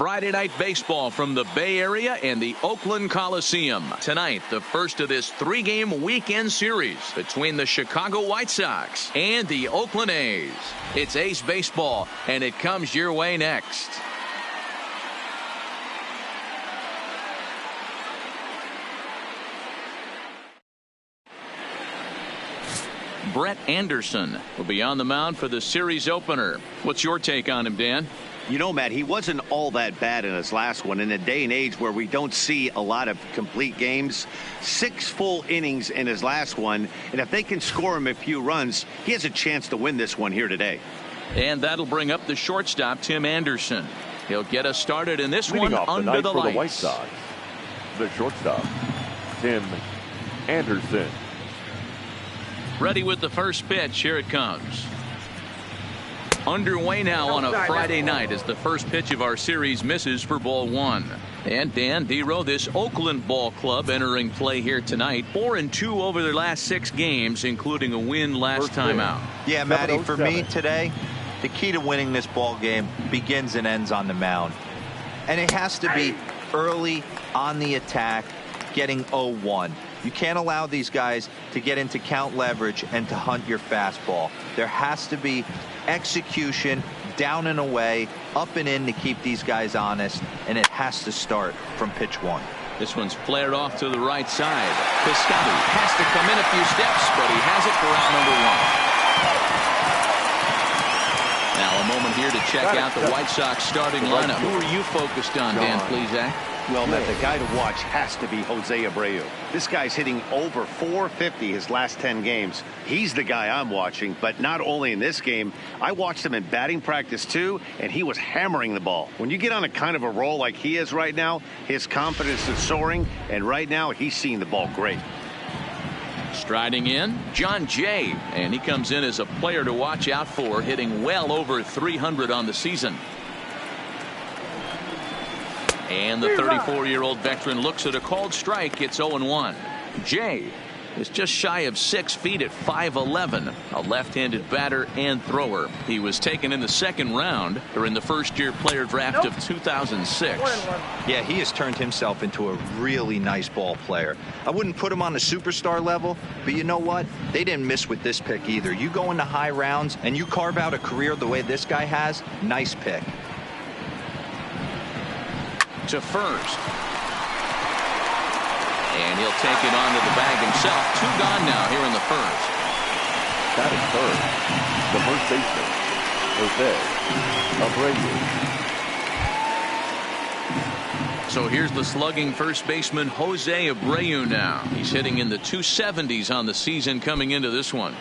Friday night baseball from the Bay Area and the Oakland Coliseum. Tonight, the first of this three-game weekend series between the Chicago White Sox and the Oakland A's. It's A's baseball, and it comes your way next. Brett Anderson will be on the mound for the series opener. What's your take on him, Dan? You know, Matt, he wasn't all that bad in his last one. In a day and age where we don't see a lot of complete games, 6 full innings in his last one. And if they can score him a few runs, he has a chance to win this one here today. And that'll bring up the shortstop, Tim Anderson. He'll get us started in this one under the lights. For the White Sox, the shortstop, Tim Anderson. Ready with the first pitch. Here it comes. Underway now on a Friday night as the first pitch of our series misses for ball 1. And Dan Dero, this Oakland ball club entering play here tonight. 4-2 over their last 6 games, including a win last time out. Yeah, Matty, for me today, the key to winning this ball game begins and ends on the mound. And it has to be early on the attack, getting 0-1. You can't allow these guys to get into count leverage and to hunt your fastball. There has to be execution, down and away, up and in to keep these guys honest, and it has to start from pitch 1. This one's flared off to the right side. Piscotty has to come in a few steps, but he has it for out number 1. Now a moment here to check out the White Sox starting lineup. Who are you focused on, Dan Plesac? Well, Matt, the guy to watch has to be Jose Abreu. This guy's hitting over .450 his last 10 games. He's the guy I'm watching, but not only in this game. I watched him in batting practice, too, and he was hammering the ball. When you get on a kind of a roll like he is right now, his confidence is soaring, and right now he's seeing the ball great. Striding in, John Jay, and he comes in as a player to watch out for, hitting well over 300 on the season. And the 34-year-old veteran looks at a called strike. It's 0-1. Jay is just shy of 6 feet at 5'11", a left-handed batter and thrower. He was taken in the second round during the first-year player draft of 2006. Yeah, he has turned himself into a really nice ball player. I wouldn't put him on the superstar level, but you know what? They didn't miss with this pick either. You go into high rounds and you carve out a career the way this guy has, nice pick. To first. And he'll take it onto the bag himself. 2 gone now here in the first. That is third. The first baseman, Jose Abreu. So here's the slugging first baseman, Jose Abreu now. He's hitting in the 270s on the season coming into this one.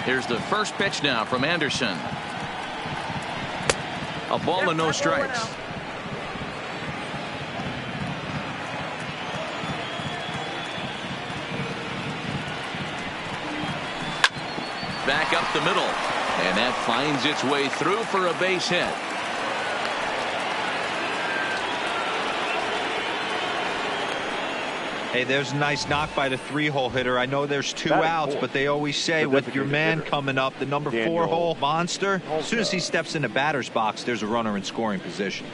Here's the first pitch now from Anderson. A ball and no strikes. Back up the middle, and that finds its way through for a base hit. Hey, there's a nice knock by the 3-hole hitter. I know there's 2 outs, but they always say with your man coming up, the number 4-hole monster, as soon as he steps in the batter's box, there's a runner in scoring position.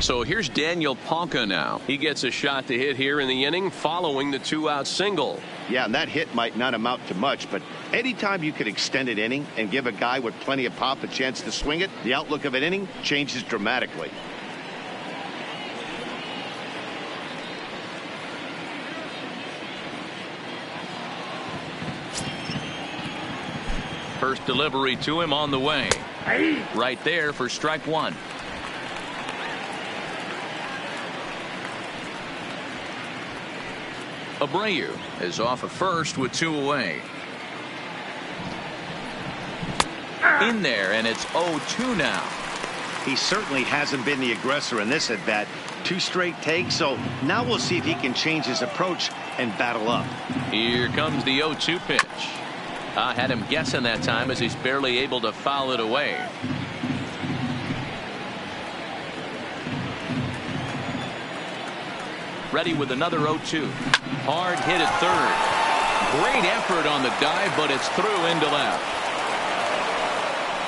So here's Daniel Palka now. He gets a shot to hit here in the inning following the 2-out single. Yeah, and that hit might not amount to much, but anytime you could extend an inning and give a guy with plenty of pop a chance to swing it, the outlook of an inning changes dramatically. First delivery to him on the way. Right there for strike 1. Abreu is off of first with 2 away. In there, and it's 0-2 now. He certainly hasn't been the aggressor in this at bat. 2 straight takes, so now we'll see if he can change his approach and battle up. Here comes the 0-2 pitch. I had him guessing that time as he's barely able to foul it away. Ready with another 0-2. Hard hit at third. Great effort on the dive, but it's through into left.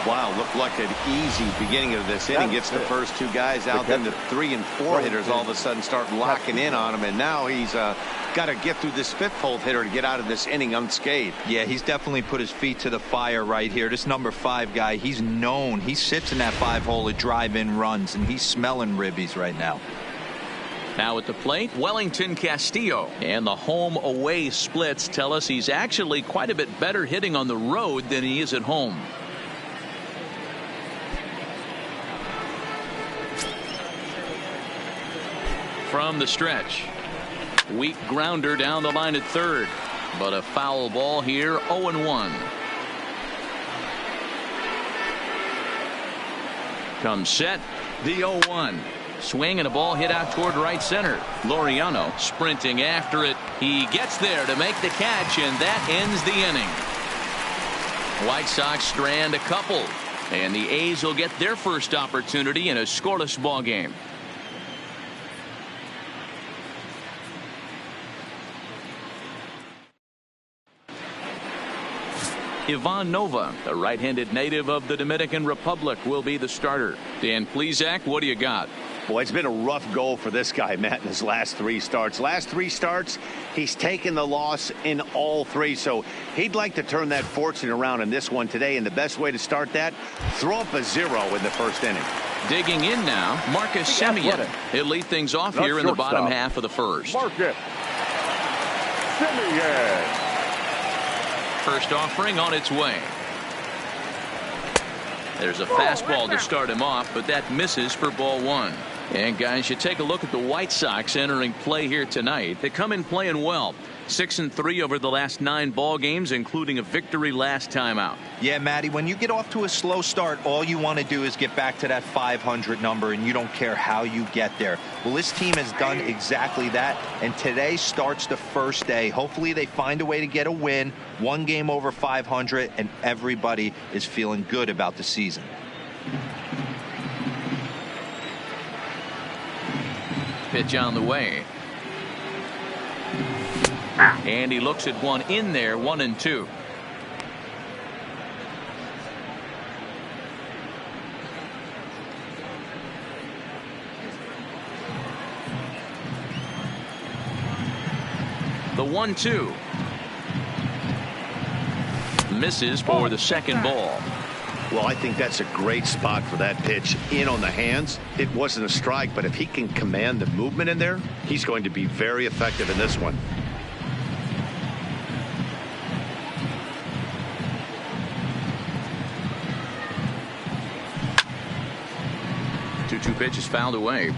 Wow, looked like an easy beginning of this inning. Gets the first two guys out, then the 3 and 4 hitters all of a sudden start locking in on him, and now he's got to get through this 5th hole hitter to get out of this inning unscathed. Yeah, he's definitely put his feet to the fire right here. This number 5 guy, he's known. He sits in that 5 hole at drive-in runs, and he's smelling ribbies right now. Now at the plate, Wellington Castillo. And the home-away splits tell us he's actually quite a bit better hitting on the road than he is at home. From the stretch, weak grounder down the line at third, but a foul ball here. 0-1. Comes set, the 0-1. Swing and a ball hit out toward right center. Laureano sprinting after it. He gets there to make the catch, and that ends the inning. White Sox strand a couple, and the A's will get their first opportunity in a scoreless ball game. Ivan Nova, the right-handed native of the Dominican Republic, will be the starter. Dan Plesac, what do you got? Boy, it's been a rough go for this guy, Matt, in his last 3 starts. Last 3 starts, he's taken the loss in all 3. So he'd like to turn that fortune around in this one today. And the best way to start that, throw up a 0 in the first inning. Digging in now, Marcus Semien. He'll lead things off here in the bottom half of the first. Marcus Semien. First offering on its way. There's a fastball to start him off, but that misses for ball 1. And guys, you take a look at the White Sox entering play here tonight. They come in playing well. 6-3 over the last 9 ball games, including a victory last time out. Yeah, Matty, when you get off to a slow start, all you want to do is get back to that 500 number, and you don't care how you get there. Well, this team has done exactly that, and today starts the first day. Hopefully they find a way to get a win, 1 game over 500, and everybody is feeling good about the season. Pitch on the way. And he looks at one in there, 1-2. The 1-2 misses for the second ball. Well, I think that's a great spot for that pitch in on the hands. It wasn't a strike, but if he can command the movement in there, he's going to be very effective in this one. 2-2 pitch is fouled away.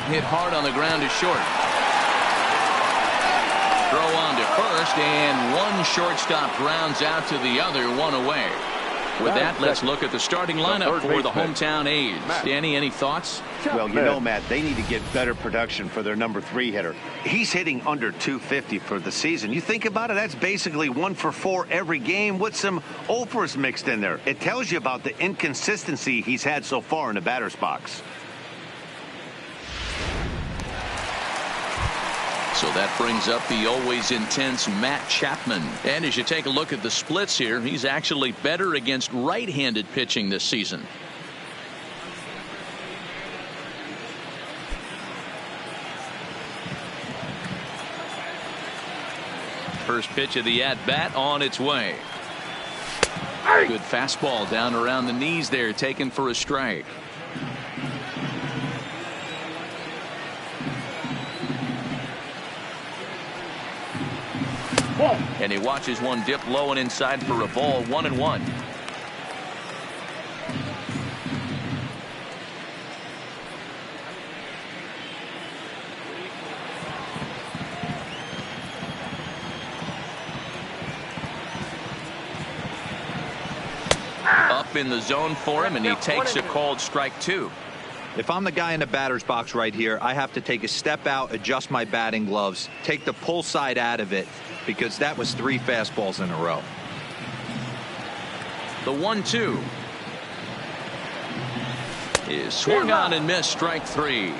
Hit hard on the ground is short. Throw on to first, and one shortstop grounds out to the other, 1 away. With that, let's look at the starting lineup for the hometown A's. Danny, any thoughts? Well, you know, Matt, they need to get better production for their number 3 hitter. He's hitting under 250 for the season. You think about it, that's basically 1 for 4 every game with some offers mixed in there. It tells you about the inconsistency he's had so far in the batter's box. So that brings up the always intense Matt Chapman. And as you take a look at the splits here, he's actually better against right-handed pitching this season. First pitch of the at-bat on its way. Good fastball down around the knees there, taken for a strike. And he watches one dip low and inside for a ball, 1-1. Up in the zone for him, and he takes a called strike 2. If I'm the guy in the batter's box right here, I have to take a step out, adjust my batting gloves, take the pull side out of it, because that was 3 fastballs in a row. The 1-2 is swung on and missed. Strike 3.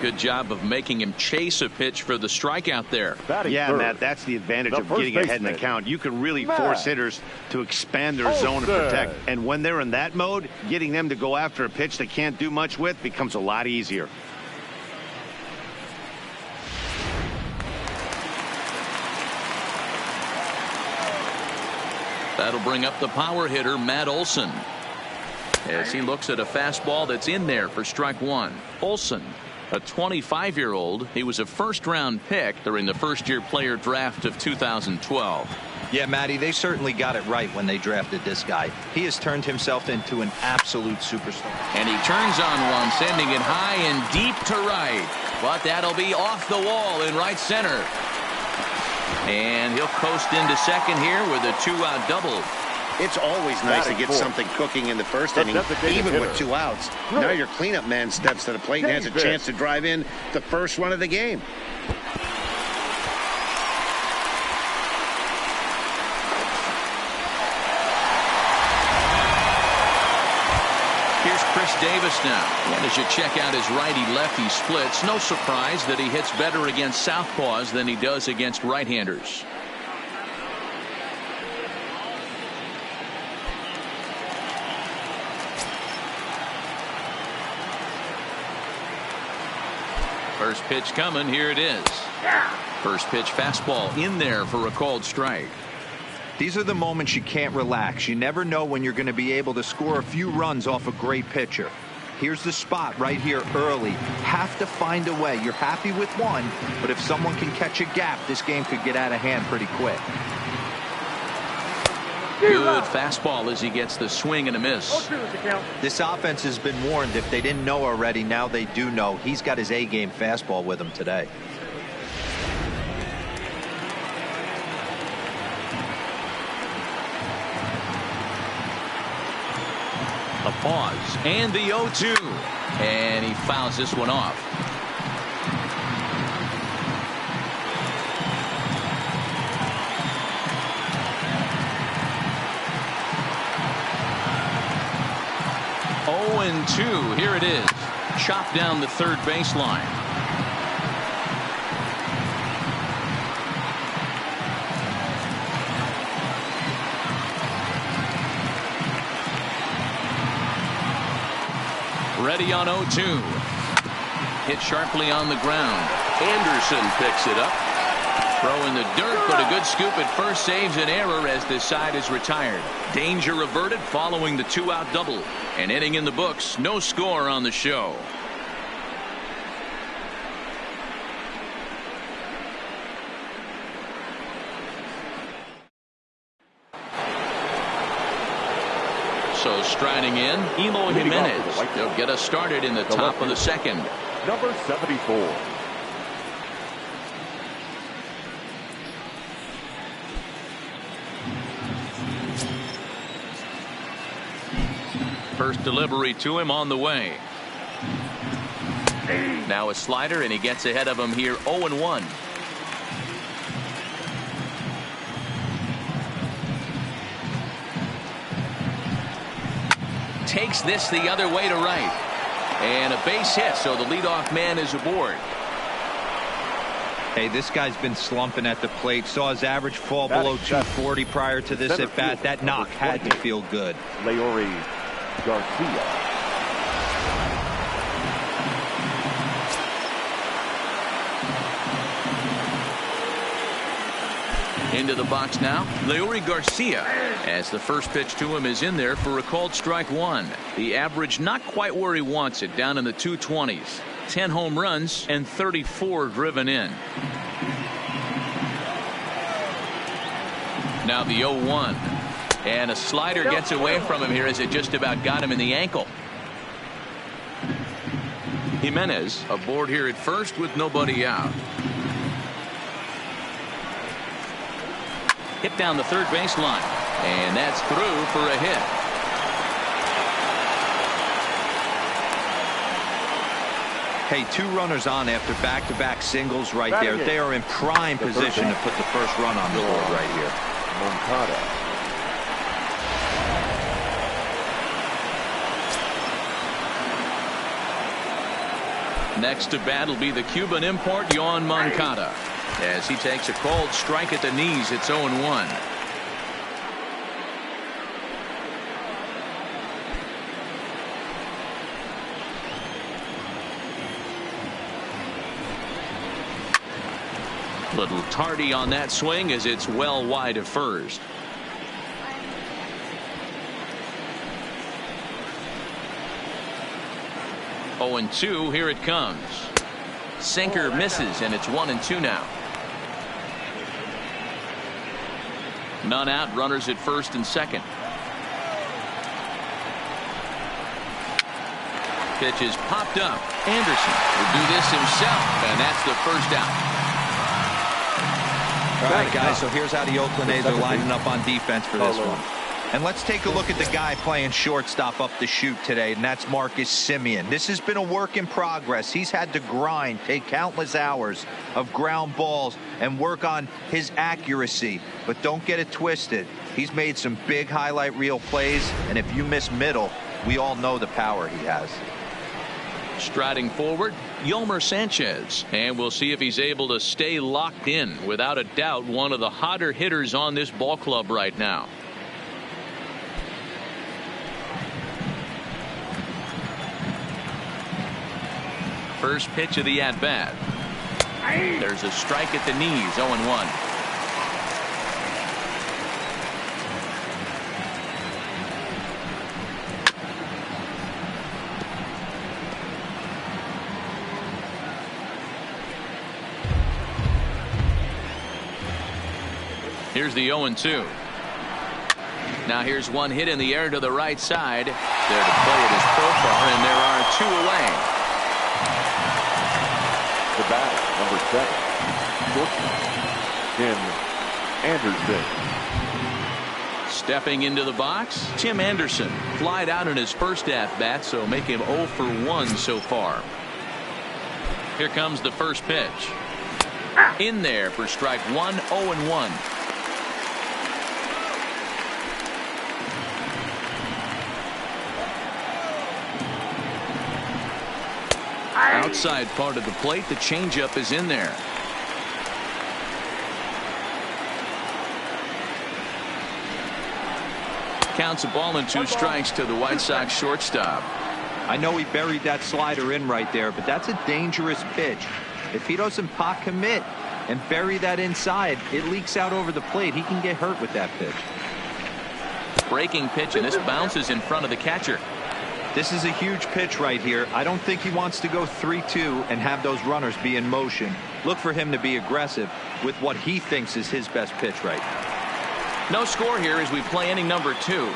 Good job of making him chase a pitch for the strikeout there. Yeah, Matt, that's the advantage of getting ahead in the count. You can really force hitters to expand their zone and protect. And when they're in that mode, getting them to go after a pitch they can't do much with becomes a lot easier. That'll bring up the power hitter, Matt Olson, as he looks at a fastball that's in there for strike 1. Olson, a 25-year-old. He was a first-round pick during the first-year player draft of 2012. Yeah, Matty, they certainly got it right when they drafted this guy. He has turned himself into an absolute superstar. And he turns on one, sending it high and deep to right. But that'll be off the wall in right center. And he'll coast into second here with a 2-out double. It's always nice to get something cooking in the first inning, even with 2 outs. Now your cleanup man steps to the plate and has a chance to drive in the first run of the game. Here's Chris Davis now. And as you check out his righty-lefty splits, no surprise that he hits better against southpaws than he does against right-handers. First pitch coming. Here it is. First pitch fastball in there for a called strike. These are the moments you can't relax. You never know when you're going to be able to score a few runs off a great pitcher. Here's the spot right here early. Have to find a way. You're happy with one, but if someone can catch a gap, this game could get out of hand pretty quick. Good fastball as he gets the swing and a miss. This offense has been warned. If they didn't know already, now they do know. He's got his A-game fastball with him today. A pause and the 0-2, and he fouls this one off. And 2. Here it is. Chopped down the third baseline. Ready on 0-2. Hit sharply on the ground. Anderson picks it up. Throw in the dirt, but a good scoop at first saves an error as this side is retired. Danger averted following the 2-out double. An inning in the books. No score on the show. So striding in, Eloy Jimenez. They'll get us started in the top of the second. Number 74. First delivery to him on the way. Now a slider, and he gets ahead of him here. 0-1. Takes this the other way to right. And a base hit, so the leadoff man is aboard. Hey, this guy's been slumping at the plate. Saw his average fall below 240 prior to this at bat. That knock had to feel good. Leori Garcia. Into the box now, Leori Garcia, as the first pitch to him is in there for a called strike 1. The average not quite where he wants it, down in the 220s. 10 home runs and 34 driven in. Now the 0-1. And a slider gets away from him here as it just about got him in the ankle. Jimenez aboard here at first with nobody out. Hit down the third baseline, and that's through for a hit. Hey, 2 runners on after back-to-back singles right there. They are in prime position to put the first run on the board right here. Moncada. Next to bat will be the Cuban import Yoan Moncada. As he takes a cold strike at the knees, it's 0-1. Little tardy on that swing as it's well wide of first. Oh, 0-2. Here it comes. Sinker misses, and it's 1-2 now. None out. Runners at first and second. Pitch is popped up. Anderson will do this himself, and that's the first out. All right, guys, so here's how the Oakland A's are lining up on defense for this one. And let's take a look at the guy playing shortstop up the chute today, and that's Marcus Semien. This has been a work in progress. He's had to grind, take countless hours of ground balls, and work on his accuracy. But don't get it twisted. He's made some big highlight reel plays, and if you miss middle, we all know the power he has. Striding forward, Yolmer Sanchez, and we'll see if he's able to stay locked in. Without a doubt, one of the hotter hitters on this ball club right now. First pitch of the at bat. There's a strike at the knees. 0-1. Here's the 0-2. Now here's one hit in the air to the right side. There to play it is Profar, and there are two away. The batter, number 7, Tim Anderson. Stepping into the box, Tim Anderson flied out in his first at bat, so make him 0 for 1 so far. Here comes the first pitch. In there for strike one. 0-1. Outside part of the plate, the changeup is in there. Counts a ball and 2 strikes to the White Sox shortstop. I know he buried that slider in right there, but that's a dangerous pitch. If he doesn't pot commit and bury that inside, it leaks out over the plate. He can get hurt with that pitch. Breaking pitch, and this bounces in front of the catcher. This is a huge pitch right here. I don't think he wants to go 3-2 and have those runners be in motion. Look for him to be aggressive with what he thinks is his best pitch right now. No score here as we play inning number 2.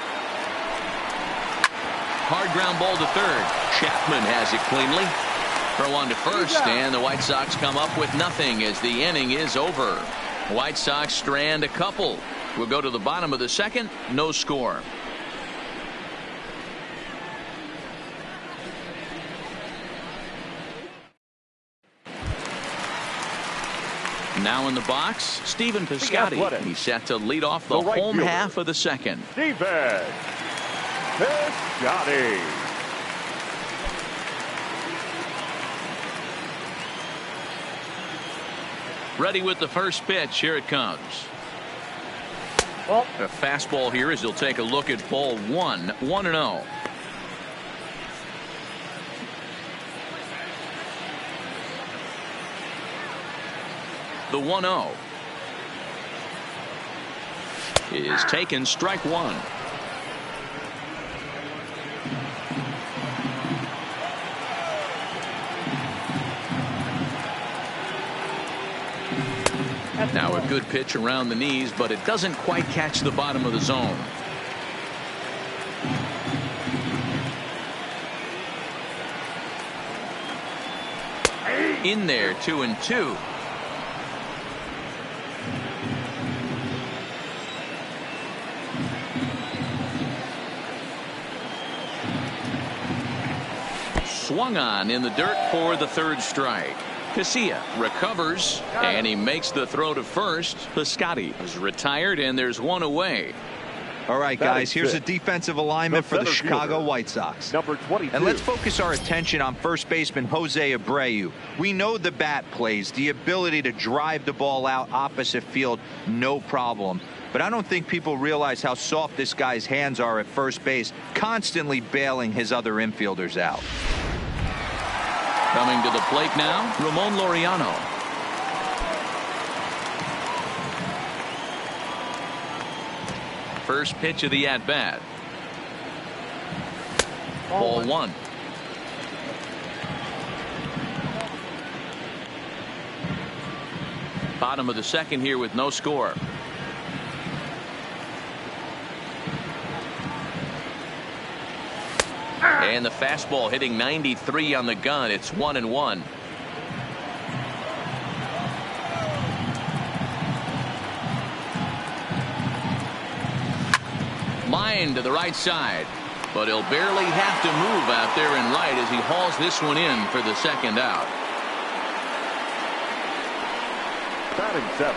Hard ground ball to third. Chapman has it cleanly. Throw on to first, and the White Sox come up with nothing as the inning is over. White Sox strand a couple. We'll go to the bottom of the second. No score. Now in the box, Stephen Piscotty. He's set to lead off the home half of the second. Stephen Piscotty. Ready with the first pitch. Here it comes. A fastball here as he'll take a look at ball 1. 1-0. The 1-0 is taken. Strike 1. Now a good pitch around the knees, but it doesn't quite catch the bottom of the zone. In there, 2-2. Swung on in the dirt for the third strike. Casilla recovers, and he makes the throw to first. Piscotty is retired, and there's one away. All right, guys, here's a defensive alignment for the Chicago White Sox. Number 22. And let's focus our attention on first baseman Jose Abreu. We know the bat plays, the ability to drive the ball out opposite field, no problem. But I don't think people realize how soft this guy's hands are at first base, constantly bailing his other infielders out. Coming to the plate now, Ramon Laureano. First pitch of the at-bat. Ball one. Bottom of the second here with no score. And the fastball hitting 93 on the gun. It's 1-1. Line to the right side, but he'll barely have to move out there in right as he hauls this one in for the second out. Batting 7,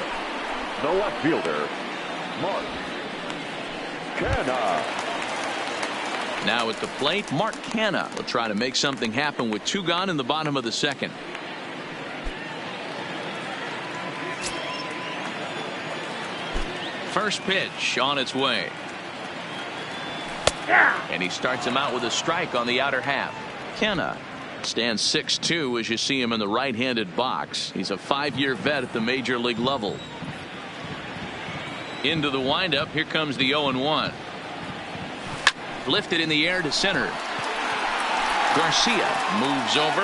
the left fielder, Mark Canha. Now at the plate, Mark Canha will try to make something happen with 2 gone in the bottom of the second. First pitch on its way. And he starts him out with a strike on the outer half. Canha stands 6'2" as you see him in the right-handed box. He's a 5-year vet at the major league level. Into the windup. Here comes the 0-1. Lifted in the air to center. Garcia moves over.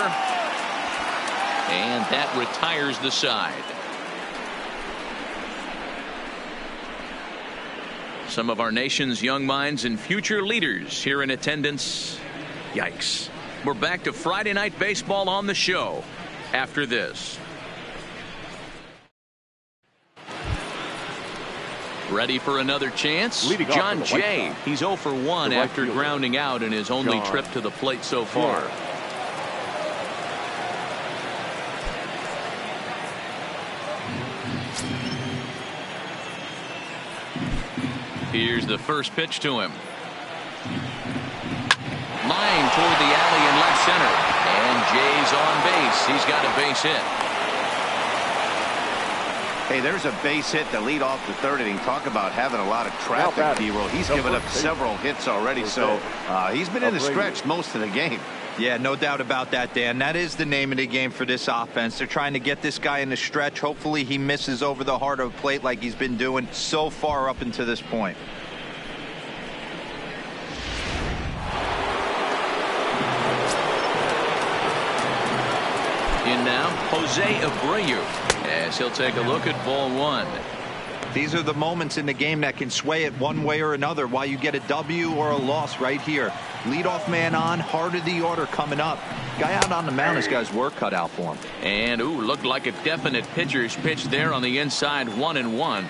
And that retires the side. Some of our nation's young minds and future leaders here in attendance. Yikes. We're back to Friday Night Baseball on the show after this. Ready for another chance? John Jay. He's 0 for 1 after grounding out in his only trip to the plate so far. Here's the first pitch to him. Line toward the alley in left center. And Jay's on base. He's got a base hit. Hey, there's a base hit to lead off the third inning. Talk about having a lot of traffic, D-Roll. He's given up several hits already, so he's been in the stretch most of the game. Yeah, no doubt about that, Dan. That is the name of the game for this offense. They're trying to get this guy in the stretch. Hopefully he misses over the heart of the plate like he's been doing so far up until this point. In now, Jose Abreu, as he'll take a look at ball one. These are the moments in the game that can sway it one way or another, while you get a W or a loss right here. Leadoff man on, heart of the order coming up. Guy out on the mound has got his work cut out for him. And looked like a definite pitcher's pitch there on the inside. 1-1.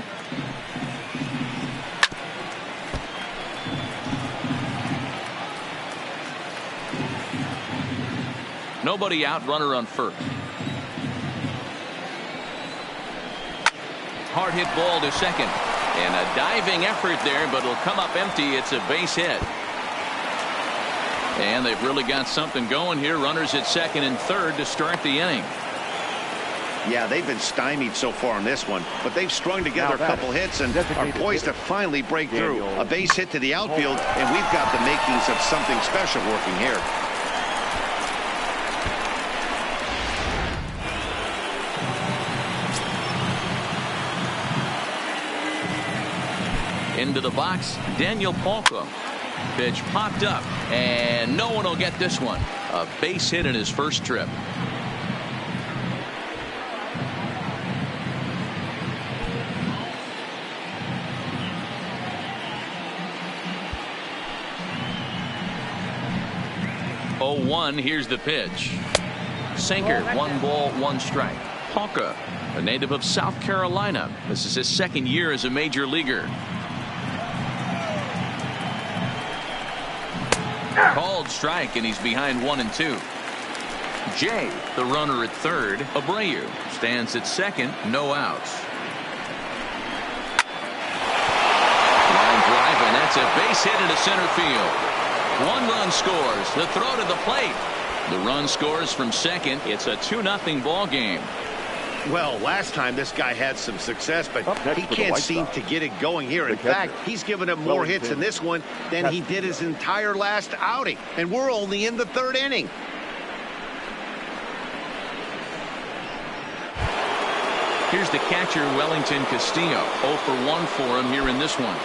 Nobody out, runner on first. Hard hit ball to second. And a diving effort there, but it'll come up empty. It's a base hit. And they've really got something going here. Runners at second and third to start the inning. Yeah, they've been stymied so far in this one, but they've strung together a couple hits and are poised to finally break through. A base hit to the outfield, and we've got the makings of something special working here. Into the box, Daniel Palka. Pitch popped up, and no one will get this one. A base hit in his first trip. Oh, 1, here's the pitch. Sinker, 1 ball, 1 strike. Palka, a native of South Carolina. This is his second year as a major leaguer. Called strike, and he's behind 1 and 2. Jay, the runner at third. Abreu stands at second, no outs. Line drive, and that It's a base hit into center field. 1 run scores. The throw to the plate. The run scores from second. It's a 2-0 ball game. Well, last time this guy had some success, but he can't seem to get it going here. In fact, he's given up more hits in this one than he did his entire last outing. And we're only in the 3rd inning. Here's the catcher, Wellington Castillo. 0 for 1 for him here in this one.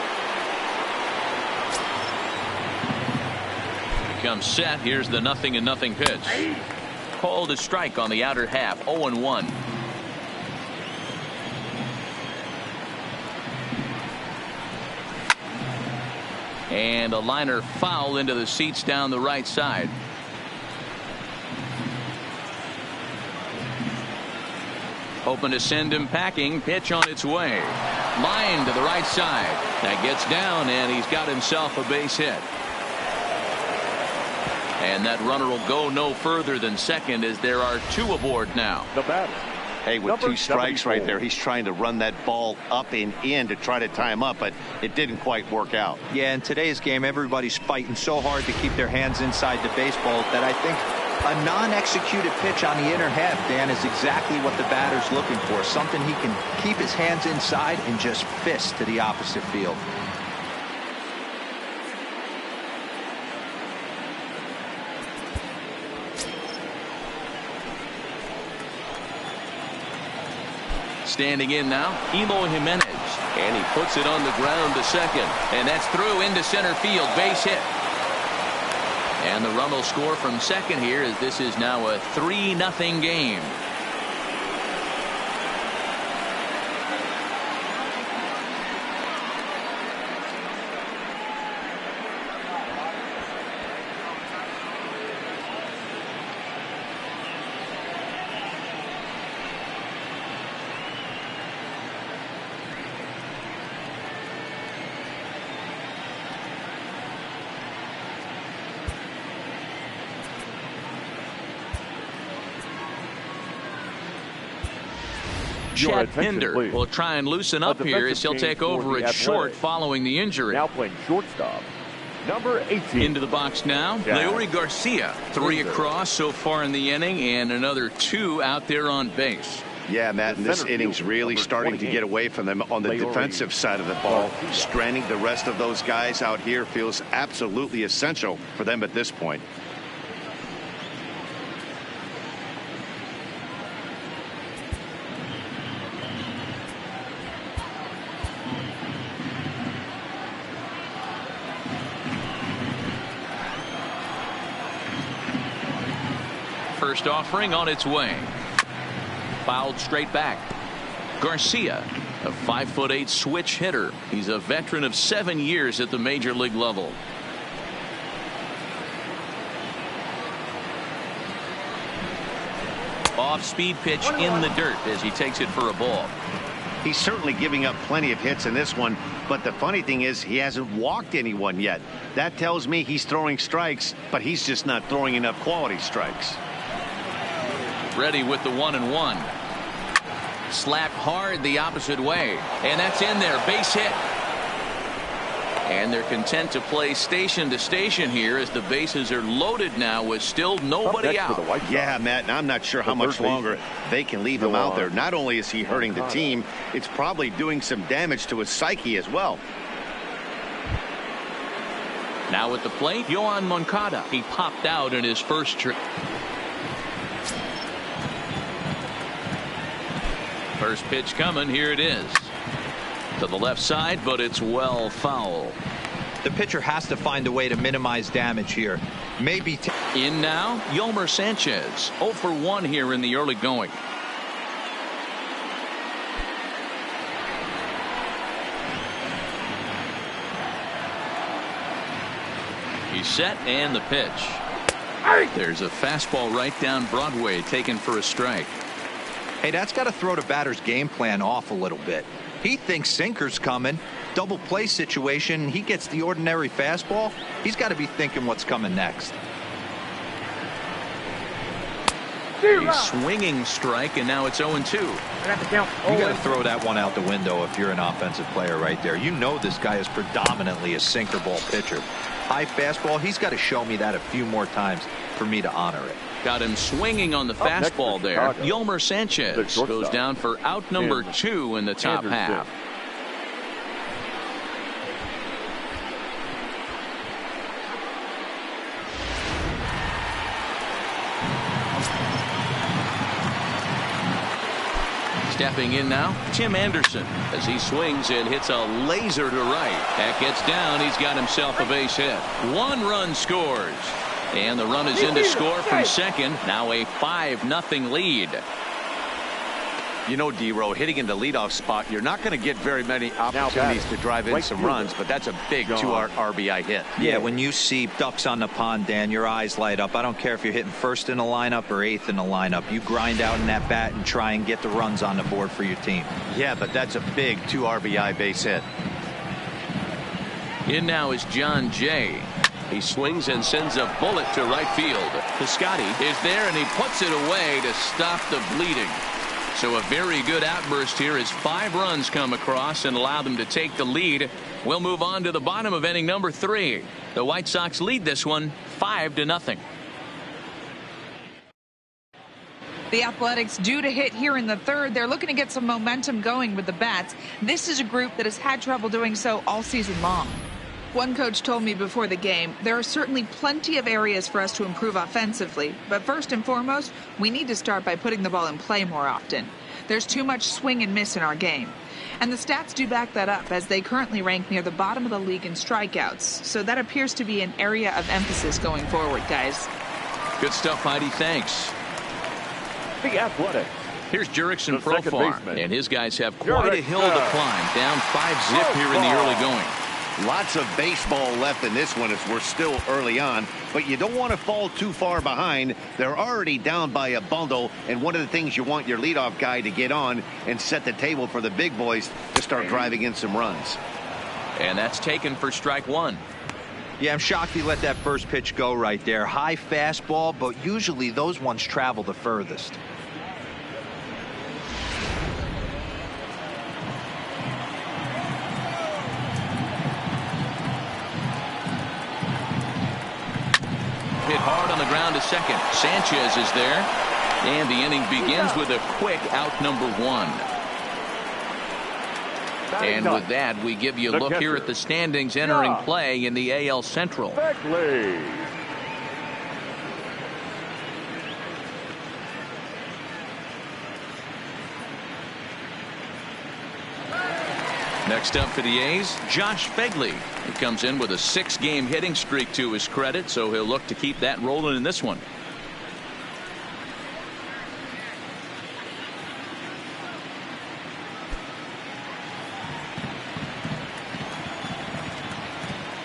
Comes set. Here's the 0-0 pitch. Called a strike on the outer half. 0-1. And a liner foul into the seats down the right side. Hoping to send him packing. Pitch on its way. Line to the right side. That gets down, and he's got himself a base hit. And that runner will go no further than second as there are 2 aboard now. The batter. Hey, with 2 strikes right there, he's trying to run that ball up and in to try to tie him up, but it didn't quite work out. Yeah, in today's game, everybody's fighting so hard to keep their hands inside the baseball that I think a non-executed pitch on the inner half, Dan, is exactly what the batter's looking for. Something he can keep his hands inside and just fist to the opposite field. Standing in now, Eloy Jimenez. And he puts it on the ground to second. And that's through into center field. Base hit. And the run will score from second here as this is now a 3-0 game. Chad Pinder will try and loosen up here as he'll take over at short following the injury. Now playing shortstop, number 18. Into the box now, Leury Garcia. 3 across so far in the inning and another 2 out there on base. Yeah, Matt, and this inning's really starting to get away from them on the defensive side of the ball. Stranding the rest of those guys out here feels absolutely essential for them at this point. First offering on its way. Fouled straight back. Garcia, a 5'8" switch hitter. He's a veteran of 7 years at the major league level. Off-speed pitch in the dirt as he takes it for a ball. He's certainly giving up plenty of hits in this one, but the funny thing is he hasn't walked anyone yet. That tells me he's throwing strikes, but he's just not throwing enough quality strikes. Ready with the 1-1. Slapped hard the opposite way, and that's in there. Base hit. And they're content to play station to station here as the bases are loaded now with still nobody out. Yeah, Matt, and I'm not sure how much longer they can leave him out there. Not only is he hurting the team, it's probably doing some damage to his psyche as well. Now at the plate, Yohan Moncada. He popped out in his first trip. First pitch coming. Here it is. To the left side, but it's well foul. The pitcher has to find a way to minimize damage here. Maybe in now, Yolmer Sanchez. 0 for 1 here in the early going. He's set and the pitch. There's a fastball right down Broadway taken for a strike. Hey, that's got to throw the batter's game plan off a little bit. He thinks sinker's coming. Double play situation. He gets the ordinary fastball. He's got to be thinking what's coming next. A swinging strike, and now it's 0-2. I got the count. You got to throw that one out the window if you're an offensive player right there. You know this guy is predominantly a sinker ball pitcher. High fastball, he's got to show me that a few more times for me to honor it. Got him swinging on the fastball there. Yolmer Sanchez goes down for out number 2 in the top half. Stepping in now, Tim Anderson, as he swings and hits a laser to right. That gets down. He's got himself a base hit. 1 run scores. And the run is in to score from second. Now a 5-0 lead. You know, D-Row, hitting in the leadoff spot, you're not going to get very many opportunities to drive in some runs, but that's a big 2 RBI hit. Yeah, when you see ducks on the pond, Dan, your eyes light up. I don't care if you're hitting first in the lineup or 8th in the lineup. You grind out in that bat and try and get the runs on the board for your team. Yeah, but that's a big 2 RBI base hit. In now is John Jay. He swings and sends a bullet to right field. Piscotty is there, and he puts it away to stop the bleeding. So a very good outburst here as 5 runs come across and allow them to take the lead. We'll move on to the bottom of inning number 3. The White Sox lead this one 5-0. The Athletics due to hit here in the 3rd. They're looking to get some momentum going with the bats. This is a group that has had trouble doing so all season long. One coach told me before the game, there are certainly plenty of areas for us to improve offensively, but first and foremost, we need to start by putting the ball in play more often. There's too much swing and miss in our game. And the stats do back that up, as they currently rank near the bottom of the league in strikeouts. So that appears to be an area of emphasis going forward, guys. Good stuff, Heidi. Thanks. The Athletics. Here's Jurickson Profar, and his guys have quite a Jurickson. hill to climb. Down 5-0 here in the early going. Lots of baseball left in this one as we're still early on, but you don't want to fall too far behind. They're already down by a bundle, and one of the things you want your leadoff guy to get on and set the table for the big boys to start driving in some runs. And that's taken for strike 1. Yeah, I'm shocked he let that first pitch go right there. High fastball, but usually those ones travel the furthest. Hit hard on the ground to second. Sanchez is there. And the inning begins with a quick out number 1. And with that, we give you a look here at the standings entering play in the AL Central. Beckley. Next up for the A's, Josh Begley. He comes in with a 6-game hitting streak to his credit, so he'll look to keep that rolling in this one.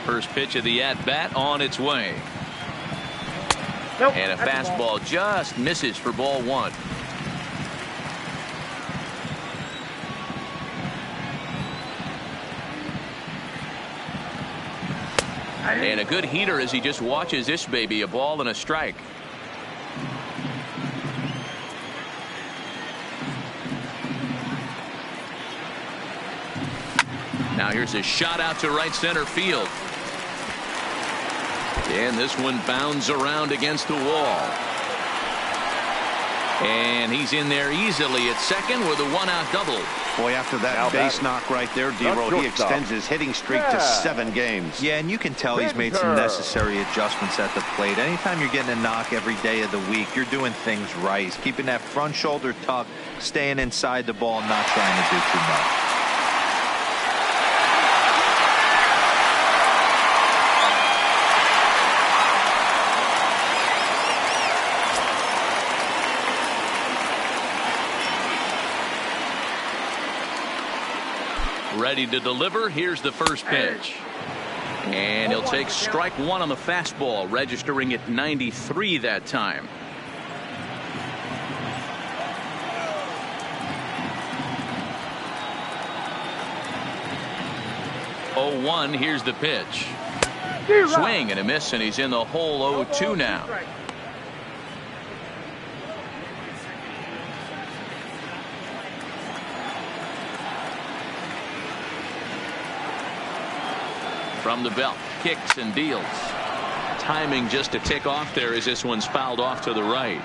First pitch of the at-bat on its way. Nope, And a fastball just misses for ball 1. And a good heater as he just watches this baby, a ball and a strike. Now here's a shot out to right center field. And this one bounds around against the wall. And he's in there easily at second with a 1-out double. Boy, after that base knock right there, D-Row, he extends his hitting streak to 7 games. Yeah, and you can tell he's made some necessary adjustments at the plate. Anytime you're getting a knock every day of the week, you're doing things right. He's keeping that front shoulder tucked, staying inside the ball, not trying to do too much. Ready to deliver. Here's the first pitch. And he'll take strike 1 on the fastball, registering at 93 that time. Oh, 1. Here's the pitch. Swing and a miss, and he's in the hole 0-2 now. From the belt, kicks and deals. Timing just a tick off there as this one's fouled off to the right.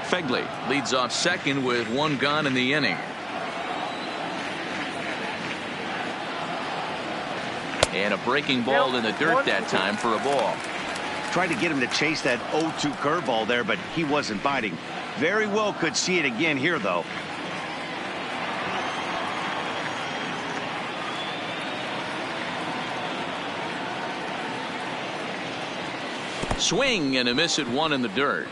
Fegley leads off second with one gone in the inning. And a breaking ball in the dirt that time for a ball. Tried to get him to chase that 0-2 curveball there, but he wasn't biting. Very well could see it again here, though. Swing and a miss at one in the dirt.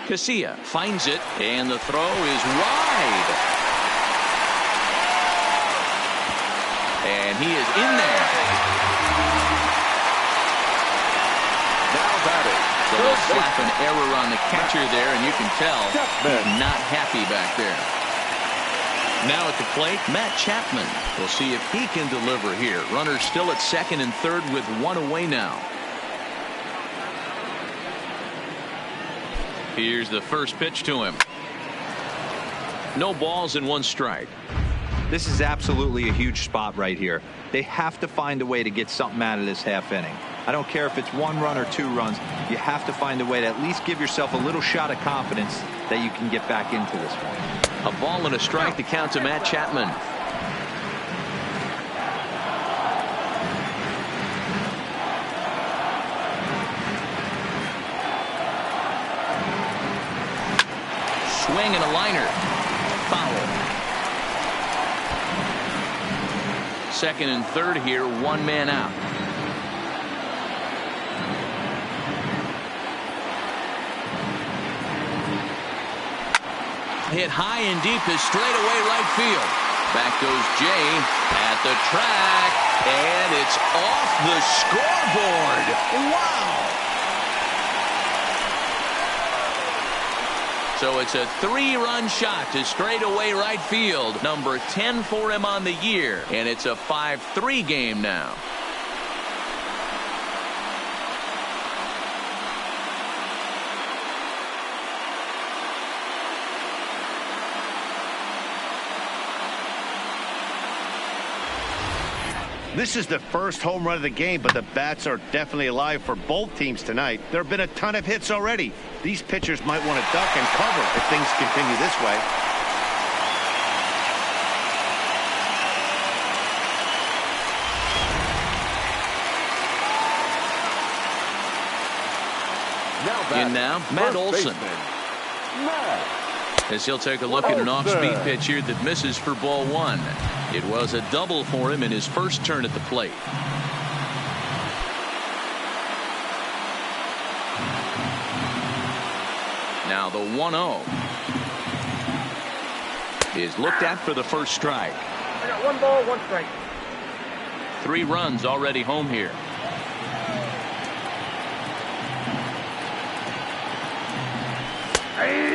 Casilla finds it, and the throw is wide. And he is in there. Now batting. So they'll slap an error on the catcher there, and you can tell he's not happy back there. Now at the plate, Matt Chapman. We'll see if he can deliver here. Runners still at second and third with one away now. Here's the first pitch to him. No balls and one strike. This is absolutely a huge spot right here. They have to find a way to get something out of this half inning. I don't care if it's 1 run or 2 runs. You have to find a way to at least give yourself a little shot of confidence that you can get back into this one. A ball and a strike to count to Matt Chapman. Swing and a liner. Foul. Second and third here, one man out. Hit high and deep is straightaway right field. Back goes Jay at the track, and it's off the scoreboard. Wow. So it's a 3-run shot to straightaway right field. Number 10 for him on the year. And it's a 5-3 game now. This is the first home run of the game, but the bats are definitely alive for both teams tonight. There have been a ton of hits already. These pitchers might want to duck and cover if things continue this way. In now, Matt Olson. As he'll take a look at an off-speed pitch here that misses for ball 1. It was a double for him in his first turn at the plate. Now the 1-0 is looked at for the first strike. I got 1 ball, 1 strike. 3 runs already home here.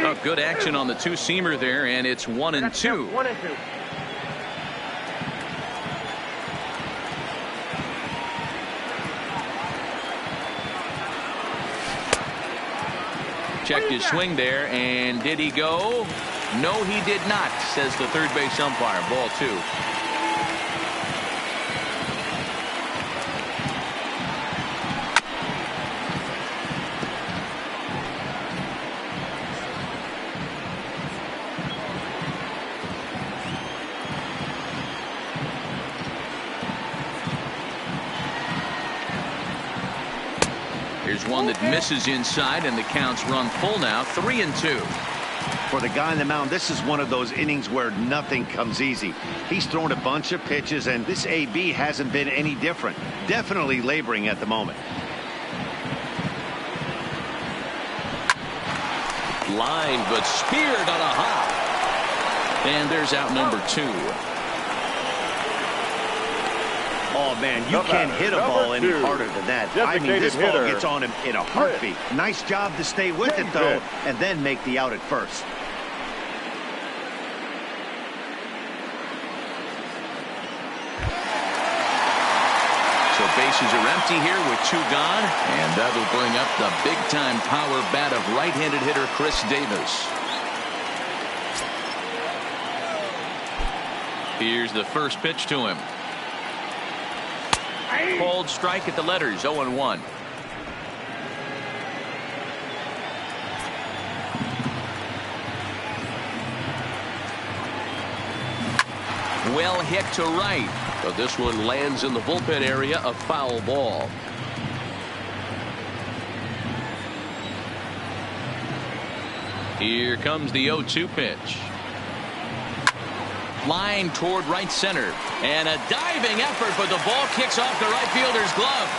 Oh, good action on the 2-seamer there, and it's 1-2. 1 and 2. Checked his swing there, and did he go? No, he did not, says the third base umpire. Ball 2. Here's one that misses inside, and the count's run full now, 3-2. For the guy on the mound, this is one of those innings where nothing comes easy. He's thrown a bunch of pitches, and this AB hasn't been any different. Definitely laboring at the moment. Line, but speared on a hop. And there's out number 2. Oh, man, you can't hit a ball any harder than that. I mean, this ball gets on him in a heartbeat. Nice job to stay with it, though, and then make the out at first. So bases are empty here with 2 gone, and that'll bring up the big-time power bat of right-handed hitter Chris Davis. Here's the first pitch to him. Called strike at the letters, 0-1. Well hit to right, but this one lands in the bullpen area, a foul ball. Here comes the 0-2 pitch. Line toward right center, and a diving effort, but the ball kicks off the right fielder's glove.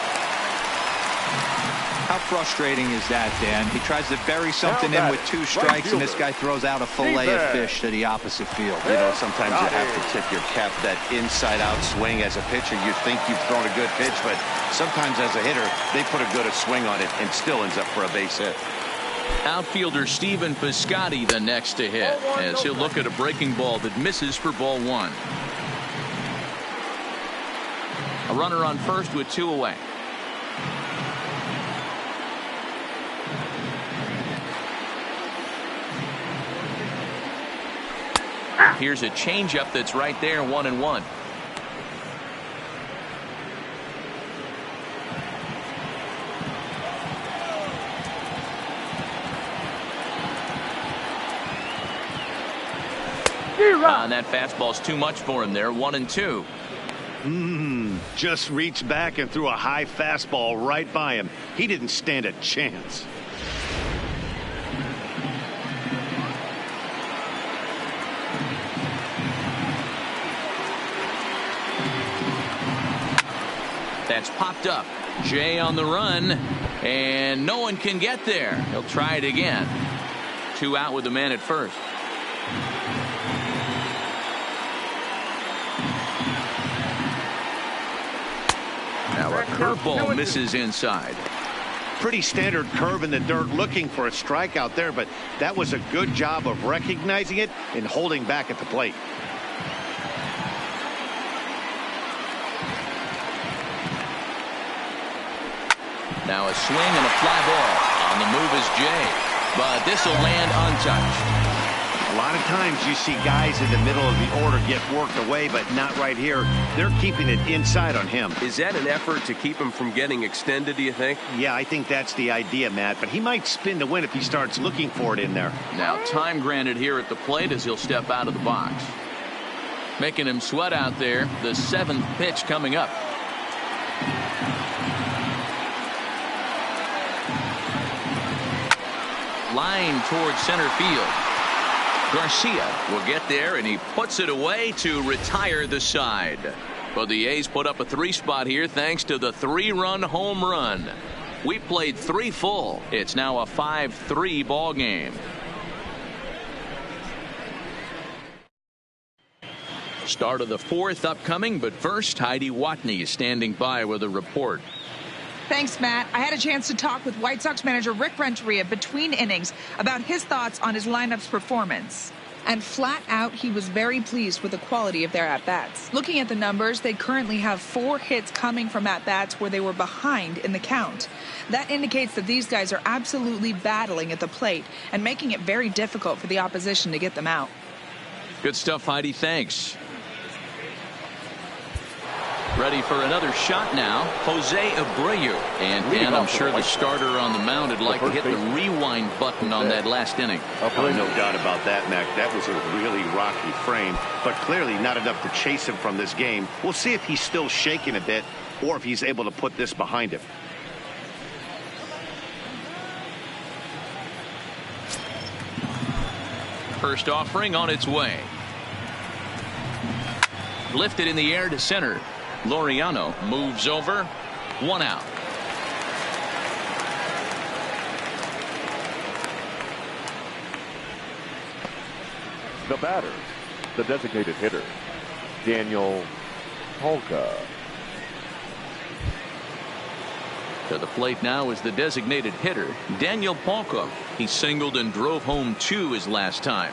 How frustrating is that, Dan? He tries to bury something in with 2 strikes, and this guy throws out a fillet of fish to the opposite field. You know, sometimes you have to tip your cap that inside-out swing. As a pitcher, you think you've thrown a good pitch, but sometimes as a hitter, they put a good swing on it and still ends up for a base hit. Outfielder Stephen Piscotty the next to hit, as he'll look at a breaking ball that misses for ball 1. A runner on first with 2 away. Here's a changeup that's right there, 1-1. And that fastball's too much for him there, 1-2. Just reached back and threw a high fastball right by him. He didn't stand a chance. That's popped up. Jay on the run, and no one can get there. He'll try it again. 2 out with the man at first. Now a curveball misses inside. Pretty standard curve in the dirt, looking for a strikeout there, but that was a good job of recognizing it and holding back at the plate. Now a swing and a fly ball. On the move is Jay, but this will land untouched. A lot of times you see guys in the middle of the order get worked away, but not right here. They're keeping it inside on him. Is that an effort to keep him from getting extended, do you think? Yeah, I think that's the idea, Matt, but he might spin to win if he starts looking for it in there. Now time granted here at the plate as he'll step out of the box. Making him sweat out there, the 7th pitch coming up. Line towards center field. Garcia will get there, and he puts it away to retire the side. But the A's put up a 3 spot here thanks to the 3-run home run. We played 3 full. It's now a 5-3 ball game. Start of the 4th upcoming, but first Heidi Watney is standing by with a report. Thanks, Matt. I had a chance to talk with White Sox manager Rick Renteria between innings about his thoughts on his lineup's performance. And flat out, he was very pleased with the quality of their at-bats. Looking at the numbers, they currently have 4 hits coming from at-bats where they were behind in the count. That indicates that these guys are absolutely battling at the plate and making it very difficult for the opposition to get them out. Good stuff, Heidi. Thanks. Ready for another shot now, Jose Abreu. And I'm sure the starter on the mound would like to hit the rewind button on that last inning. Oh, no doubt about that, Mac. That was a really rocky frame, but clearly not enough to chase him from this game. We'll see if he's still shaking a bit or if he's able to put this behind him. First offering on its way. Lifted in the air to center. Laureano moves over. 1 out. The batter, the designated hitter, Daniel Polka. To the plate now is the designated hitter, Daniel Polka. He singled and drove home 2 his last time.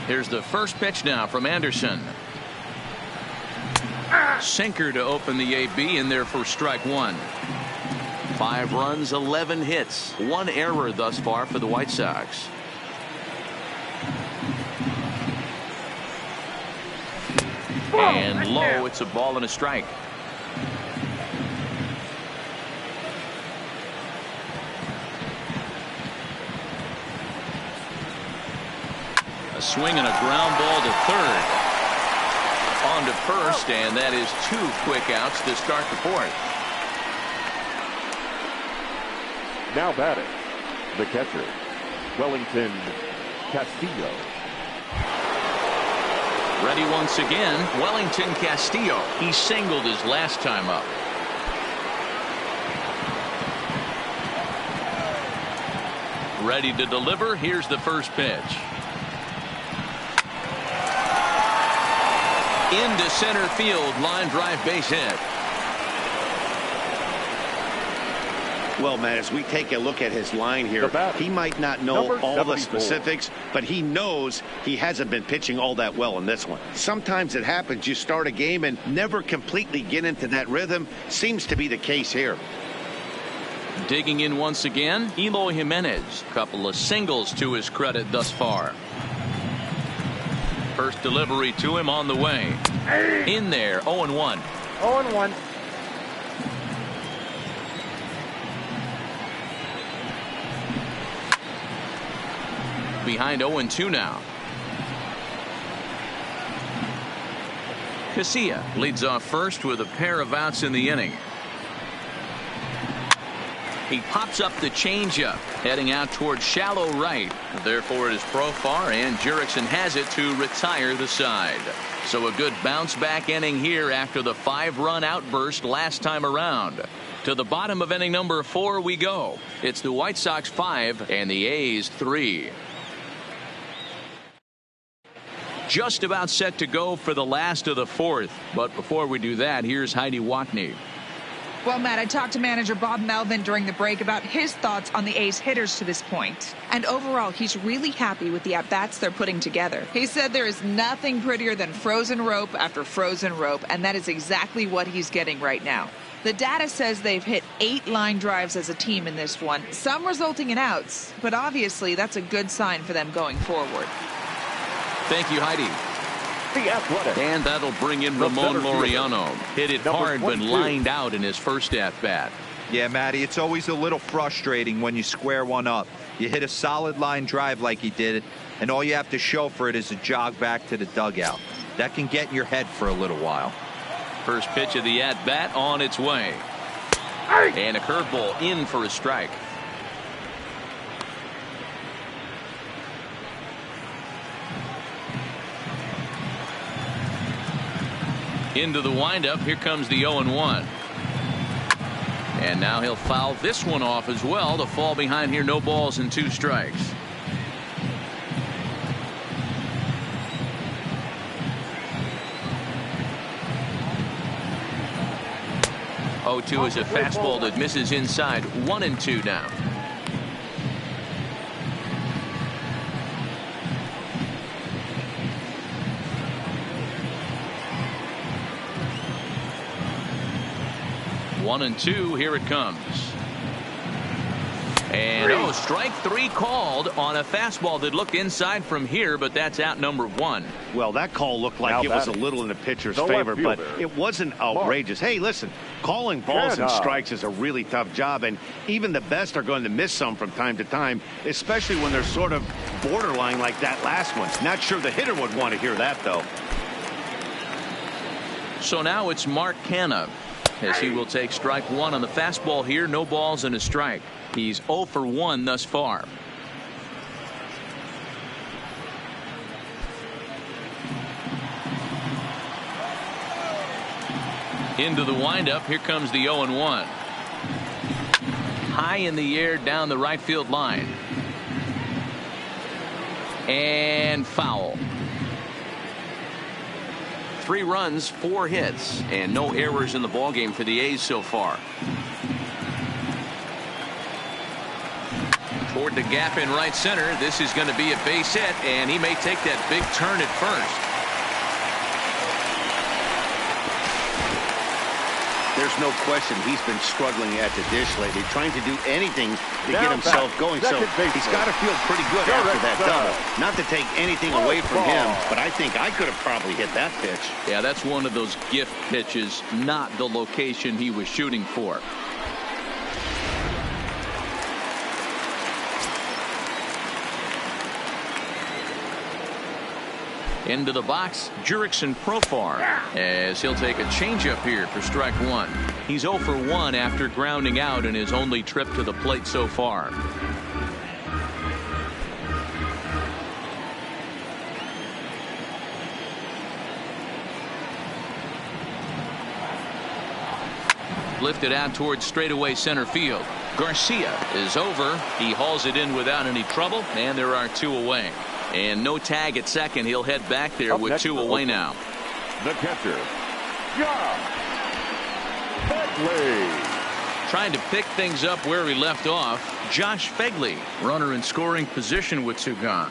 Here's the first pitch now from Anderson. Sinker to open the AB, in there for strike 1. 5 runs, 11 hits, 1 error thus far for the White Sox. And low, it's a ball and a strike. A swing and a ground ball to third. On to first, and that is 2 quick outs to start the fourth. Now batting, the catcher, Wellington Castillo. Ready once again, Wellington Castillo. He singled his last time up. Ready to deliver. Here's the first pitch. Into center field, line drive, base hit. Well, Matt, as we take a look at his line here, he might not know all the specifics, but he knows he hasn't been pitching all that well in this one. Sometimes it happens. You start a game and never completely get into that rhythm. Seems to be the case here. Digging in once again, Eloy Jimenez. Couple of singles to his credit thus far. First delivery to him on the way. In there, 0-1. 0-1. Behind 0-2 now. Casilla leads off first with a pair of outs in the inning. He pops up the changeup, heading out towards shallow right. Therefore, it is Profar, and Jurickson has it to retire the side. So a good bounce back inning here after the 5-run outburst last time around. To the bottom of inning number 4 we go. It's the White Sox 5 and the A's 3. Just about set to go for the last of the 4th. But before we do that, here's Heidi Watney. Well, Matt, I talked to manager Bob Melvin during the break about his thoughts on the A's hitters to this point. And overall, he's really happy with the at-bats they're putting together. He said there is nothing prettier than frozen rope after frozen rope, and that is exactly what he's getting right now. The data says they've hit 8 line drives as a team in this one, some resulting in outs, but obviously that's a good sign for them going forward. Thank you, Heidi. The Athletic. And that'll bring in Ramon Laureano. Hit it hard, but lined out in his first at-bat. Yeah, Matty, it's always a little frustrating when you square one up. You hit a solid line drive like he did, and all you have to show for it is a jog back to the dugout. That can get in your head for a little while. First pitch of the at-bat on its way. And a curveball in for a strike. Into the windup. Here comes the 0-1. And now he'll foul this one off as well to fall behind here. No balls and 2 strikes. Oh, 0-2 is a fastball that misses inside. 1-2 now. One and 2, here it comes. And strike 3 called on a fastball that looked inside from here, but that's out number 1. Well, that call looked like it was a little in the pitcher's favor, but it wasn't outrageous. Hey, listen, calling balls and strikes is a really tough job, and even the best are going to miss some from time to time, especially when they're sort of borderline like that last one. Not sure the hitter would want to hear that, though. So now it's Mark Canha, as he will take strike 1 on the fastball here. No balls and a strike. He's 0 for 1 thus far. Into the windup. Here comes the 0-1. High in the air down the right field line. And foul. 3 runs, 4 hits, and no errors in the ballgame for the A's so far. Toward the gap in right center. This is going to be a base hit, and he may take that big turn at first. There's no question he's been struggling at the dish lately, trying to do anything to get himself going. So he's got to feel pretty good after that double. Not to take anything away from him, but I think I could have probably hit that pitch. Yeah, that's one of those gift pitches, not the location he was shooting for. Into the box, Jurickson Profar, as he'll take a changeup here for strike one. He's 0 for 1 after grounding out in his only trip to the plate so far. Lifted out towards straightaway center field. Garcia is over. He hauls it in without any trouble, and there are 2 away. And no tag at second. He'll head back there with 2 away now. The catcher, Josh Phegley. Trying to pick things up where he left off. Josh Phegley, runner in scoring position with 2 gone.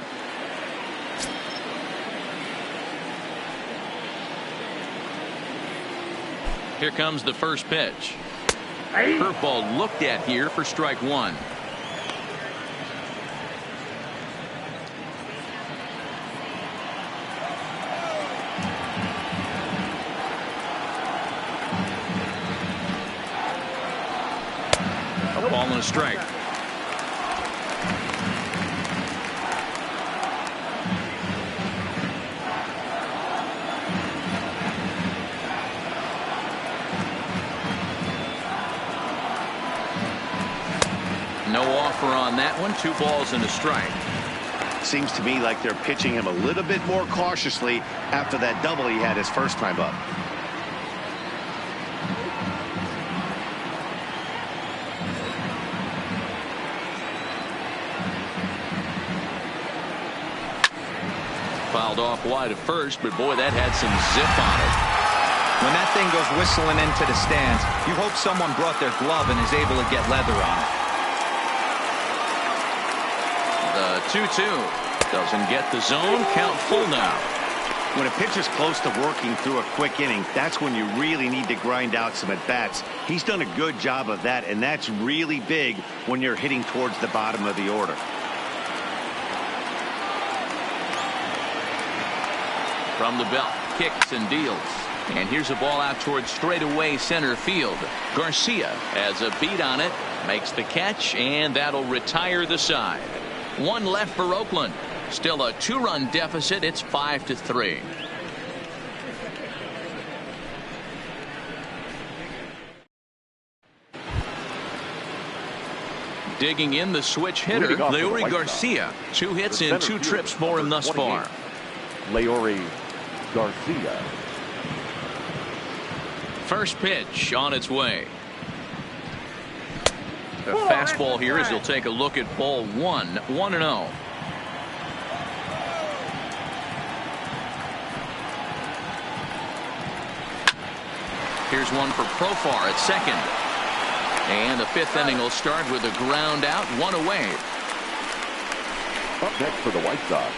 Here comes the first pitch. Curveball looked at here for strike one. A ball and a strike. No offer on that one. 2 balls and a strike. Seems to me like they're pitching him a little bit more cautiously after that double he had his first time up. Fouled off wide at first, but boy, that had some zip on it. When that thing goes whistling into the stands, you hope someone brought their glove and is able to get leather on it. The 2-2 doesn't get the zone. Count full now. When a pitcher's close to working through a quick inning, that's when you really need to grind out some at-bats. He's done a good job of that, and that's really big when you're hitting towards the bottom of the order. From the belt, kicks and deals. And here's a ball out towards straightaway center field. Garcia has a beat on it, makes the catch, and that'll retire the side. 1 left for Oakland. Still a 2-run deficit. It's 5-3. Digging in the switch hitter, Leury Garcia. 2 hits in 2 trips for him thus far. Leury Garcia. First pitch on its way. A fastball here as he'll take a look at ball 1. 1-0. Here's one for Profar at second. And the 5th inning will start with a ground out, 1 away. Up next for the White Sox,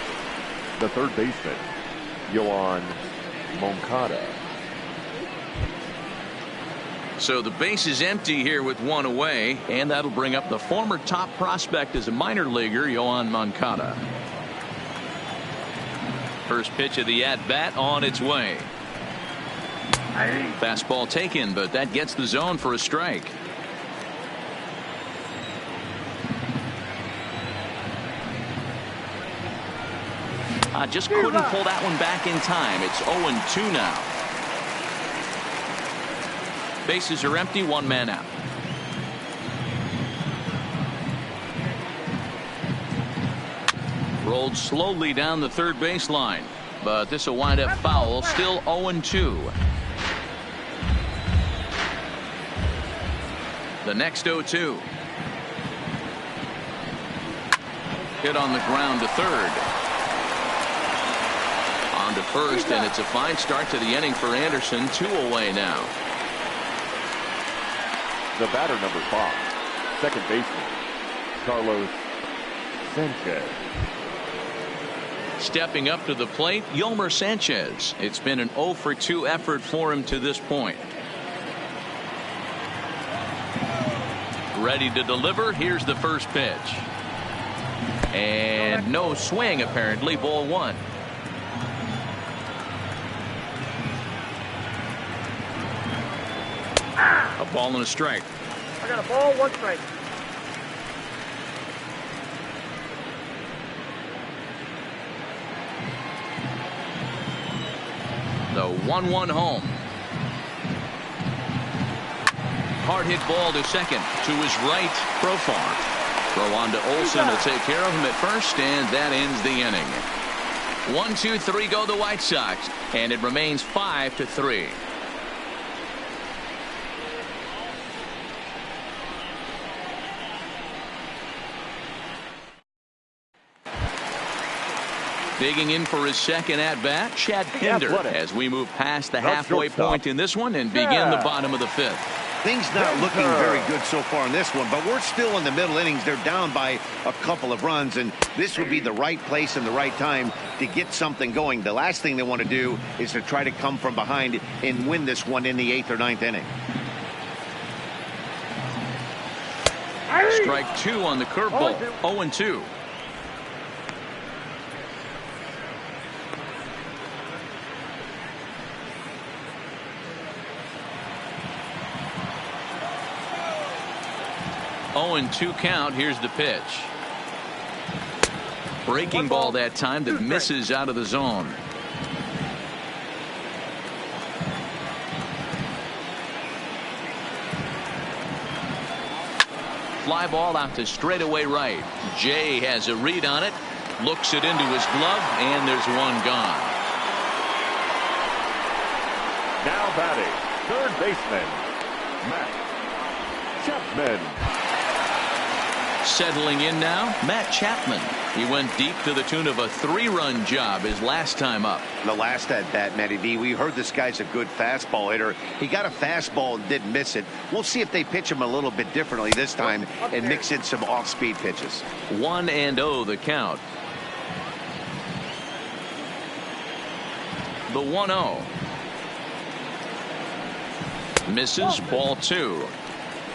the third baseman, Yoan Moncada. So the base is empty here with 1 away, and that'll bring up the former top prospect as a minor leaguer, Yoan Moncada. First pitch of the at-bat on its way. Fastball taken, but that gets the zone for a strike. Just couldn't pull that one back in time. It's 0-2 now. Bases are empty, 1 man out. Rolled slowly down the third baseline, but this will wind up foul. Still 0-2. The next 0-2. Hit on the ground to third. On to first, and it's a fine start to the inning for Anderson. 2 away now. The batter, number 5, second baseman, Carlos Sanchez. Stepping up to the plate, Yolmer Sanchez. It's been an 0 for 2 effort for him to this point. Ready to deliver. Here's the first pitch. And no swing, apparently. Ball one. A ball and a strike. I got a ball, 1 strike. The 1-1 home. Hard hit ball to second. To his right, Profar. Throw on to Olson will take care of him at first, and that ends the inning. 1, 2, 3 go the White Sox, and it remains 5-3. Digging in for his second at-bat, Chad Pinder, as we move past the halfway point in this one and begin the bottom of the fifth. Things not looking very good so far in this one, but we're still in the middle innings. They're down by a couple of runs, and this would be the right place and the right time to get something going. The last thing they want to do is to try to come from behind and win this one in the 8th or 9th inning. Strike 2 on the curveball. 0-2. Oh, and 2 count. Here's the pitch. Breaking ball that time that misses out of the zone. Fly ball out to straightaway right. Jay has a read on it. Looks it into his glove, and there's one gone. Now batting, third baseman, Matt Chapman. Settling in now, Matt Chapman. He went deep to the tune of a 3-run job his last time up. The last at bat, Matty V, we heard this guy's a good fastball hitter. He got a fastball and didn't miss it. We'll see if they pitch him a little bit differently this time and mix in some off-speed pitches. 1-0 the count. The 1-0. Misses, ball 2.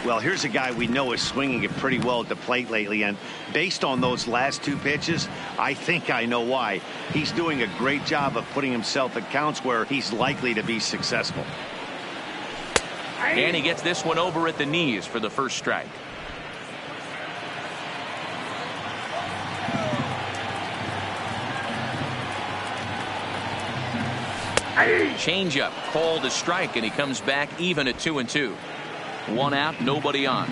Well, here's a guy we know is swinging it pretty well at the plate lately, and based on those last 2 pitches, I think I know why. He's doing a great job of putting himself at counts where he's likely to be successful. And he gets this one over at the knees for the first strike. Changeup called a strike, and he comes back even at 2-2. 1 out, nobody on.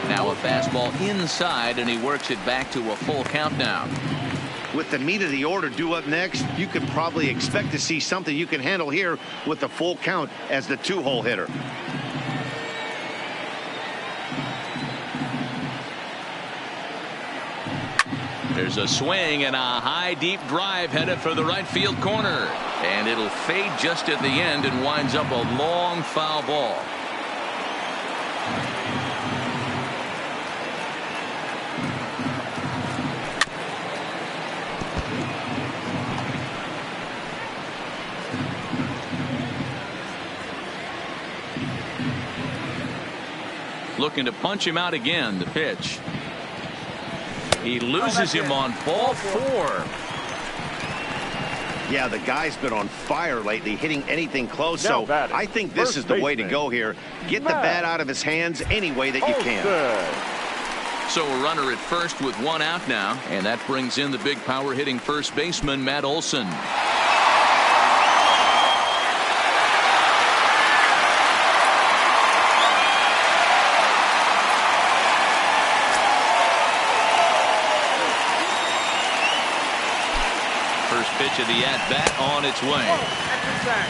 Now a fastball inside, and he works it back to a full count now. With the meat of the order due up next, you could probably expect to see something you can handle here with the full count as the 2-hole hitter. There's a swing and a high deep drive headed for the right field corner, and it'll fade just at the end and winds up a long foul ball. Looking to punch him out again. The pitch. He loses him on ball 4. Yeah, the guy's been on fire lately, hitting anything close. So I think this is the way to go here. Get the bat out of his hands any way that you can. So a runner at first with 1 out now, and that brings in the big power hitting first baseman Matt Olson. First pitch of the at-bat on its way.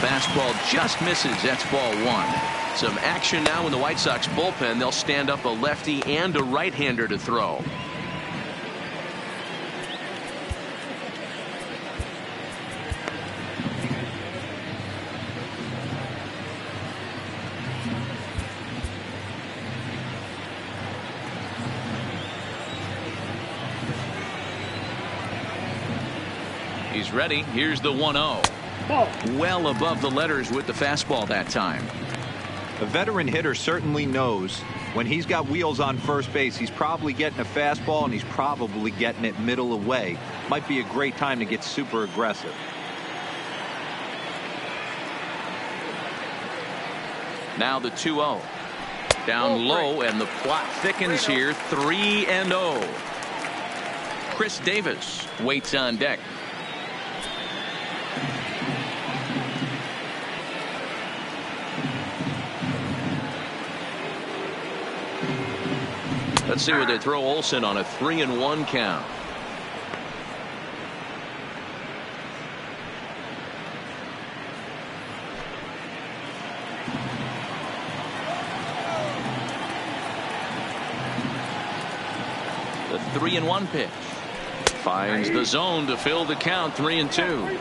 Fastball just misses. That's ball 1. Some action now in the White Sox bullpen. They'll stand up a lefty and a right-hander to throw. He's ready. Here's the 1-0. Well above the letters with the fastball that time. A veteran hitter certainly knows when he's got wheels on first base, he's probably getting a fastball and he's probably getting it middle away. Might be a great time to get super aggressive. Now the 2-0. Down low, and the plot thickens here. 3-0. Chris Davis waits on deck. Let's see what they throw Olsen on a 3-1 count. The 3-1 pitch finds the zone to fill the count. 3-2.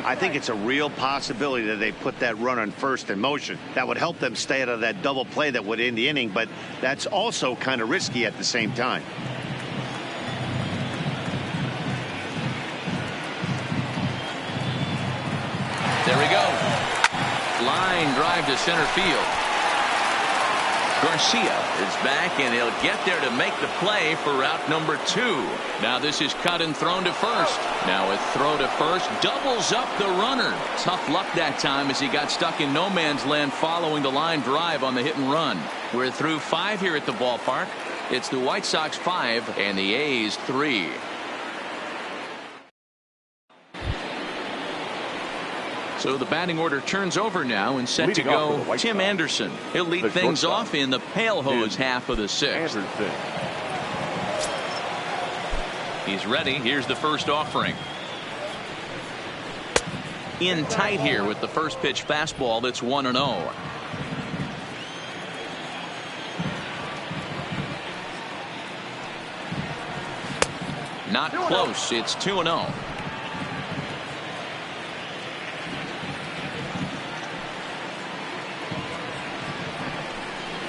I think it's a real possibility that they put that run on first in motion. That would help them stay out of that double play that would end the inning, but that's also kind of risky at the same time. There we go. Line drive to center field. Garcia is back, and he'll get there to make the play for route number 2. Now this is cut and thrown to first. Now a throw to first doubles up the runner. Tough luck that time as he got stuck in no man's land following the line drive on the hit and run. We're through 5 here at the ballpark. It's the White Sox 5 and the A's 3. So the batting order turns over now, and set to go Tim Anderson. He'll lead things off in the pale hose half of the 6th. He's ready. Here's the first offering. In tight here with the first pitch fastball. That's 1-0. Not close. It's 2-0.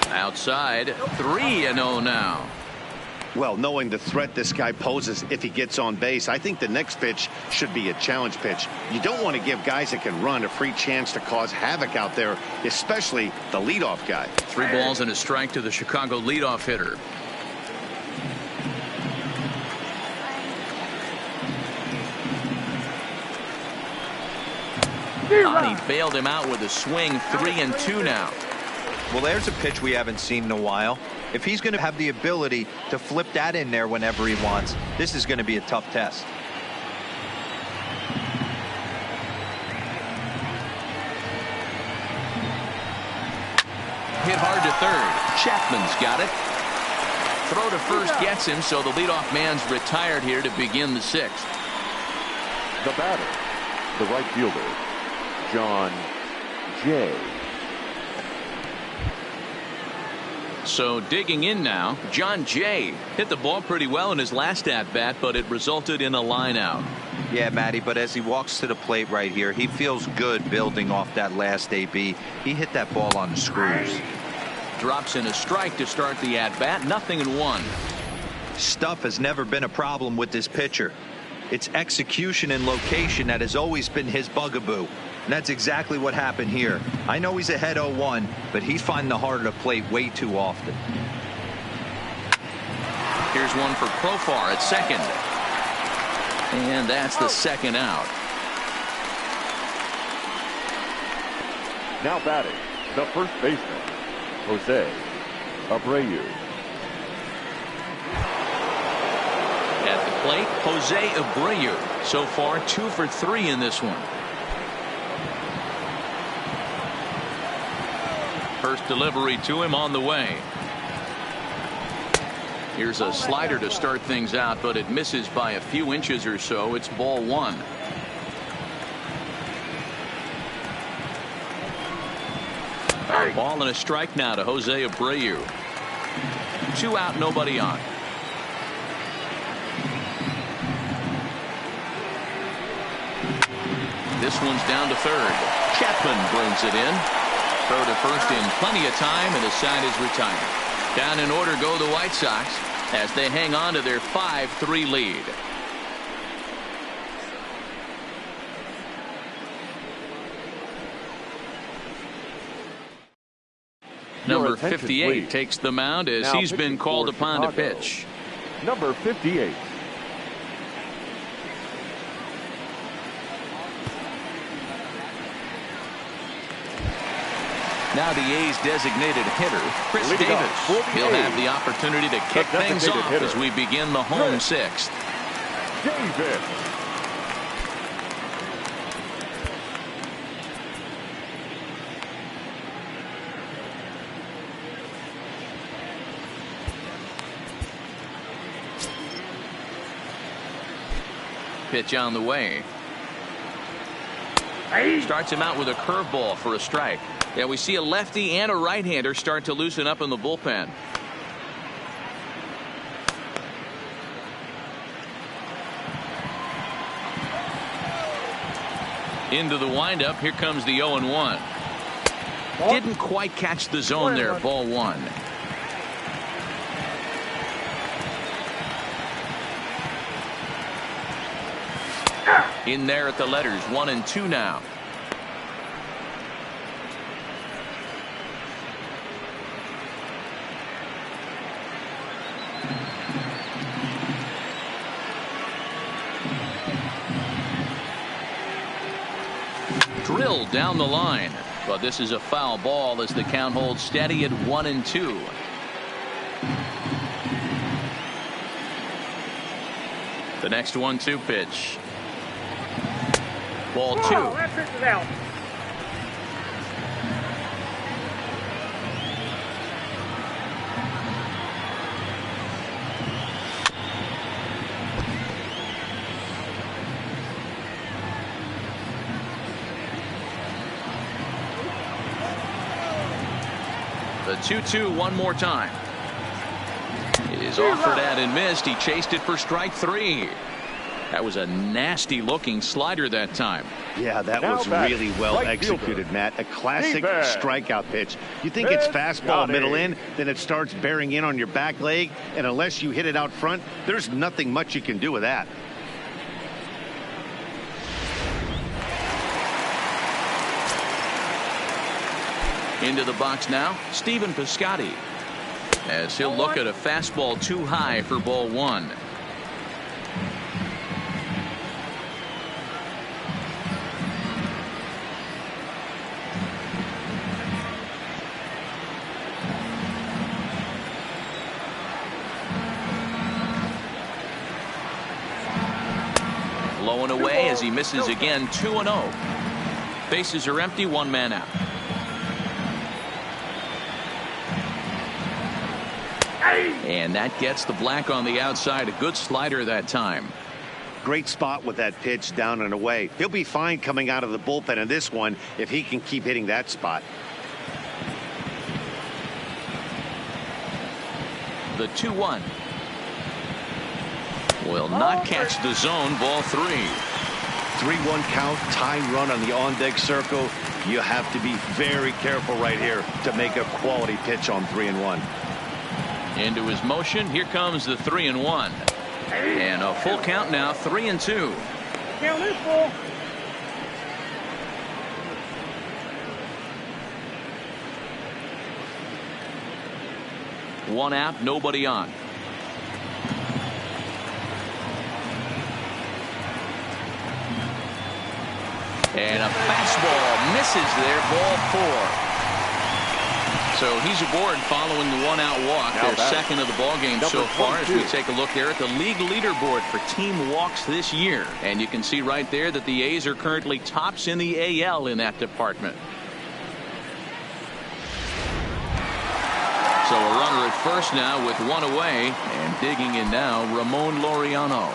Outside, 3-0 now. Well, knowing the threat this guy poses if he gets on base, I think the next pitch should be a challenge pitch. You don't want to give guys that can run a free chance to cause havoc out there, especially the leadoff guy. 3 balls and a strike to the Chicago leadoff hitter. He bailed him out with a swing. 3-2 now. Well, there's a pitch we haven't seen in a while. If he's going to have the ability to flip that in there whenever he wants, this is going to be a tough test. Hit hard to third. Chapman's got it. Throw to first gets him, so the leadoff man's retired here to begin the 6th. The batter, the right fielder, John Jay. So digging in now, John Jay hit the ball pretty well in his last at-bat, but it resulted in a line out. Yeah, Matty, but as he walks to the plate right here, he feels good building off that last AB. He hit that ball on the screws. Drops in a strike to start the at-bat. 0-1. Stuff has never been a problem with this pitcher. It's execution and location that has always been his bugaboo. And that's exactly what happened here. I know he's ahead 0-1, but he's finding the heart of the plate way too often. Here's one for Profar at second. And that's the second out. Now batting, the first baseman, Jose Abreu. At the plate, Jose Abreu. So far, 2 for 3 in this one. First delivery to him on the way. Here's a slider to start things out, but it misses by a few inches or so. It's ball 1. Ball and a strike now to Jose Abreu. 2 out, nobody on. This one's down to third. Chapman brings it in. Throw to first in plenty of time, and the side is retired. Down in order go the White Sox as they hang on to their 5-3 lead. Number 58 takes the mound as he's been called upon to pitch. Number 58. Now the A's designated hitter, Chris Davis. He'll have the opportunity to kick things off as we begin the home sixth. Davis. Pitch on the way. Starts him out with a curveball for a strike. Yeah, we see a lefty and a right-hander start to loosen up in the bullpen. Into the windup. Here comes the 0-1. Didn't quite catch the zone there. Ball one. In there at the letters, 1 and 2 now. Drilled down the line, but this is a foul ball as the count holds steady at 1 and 2. The next 1-2 pitch. Ball 2. Oh, that pitch is out. The 2-2 one more time. It is offered at and missed. He chased it for strike 3. That was a nasty looking slider that time. Yeah, that was really well executed, Matt. A classic strikeout pitch. You think it's fastball middle in, then it starts bearing in on your back leg, and unless you hit it out front, there's nothing much you can do with that. Into the box now, Stephen Piscotty, as he'll look at a fastball too high for ball 1. Blowing away as he misses again. 2-0. Bases are empty. 1 man out. And that gets the black on the outside. A good slider that time. Great spot with that pitch down and away. He'll be fine coming out of the bullpen in this one if he can keep hitting that spot. The 2-1 will not catch the zone. Ball 3. 3-1 count, tying run on the on-deck circle. You have to be very careful right here to make a quality pitch on 3-1. Into his motion. Here comes the 3-1. And a full count now. 3-2. Count is full. One out, nobody on. And a fastball misses there. Ball 4. So he's aboard following the 1-out walk. Their second of the ball game so far as we take a look there at the league leaderboard for team walks this year. And you can see right there that the A's are currently tops in the AL in that department. So a runner at first now with 1 away, and digging in now Ramon Laureano.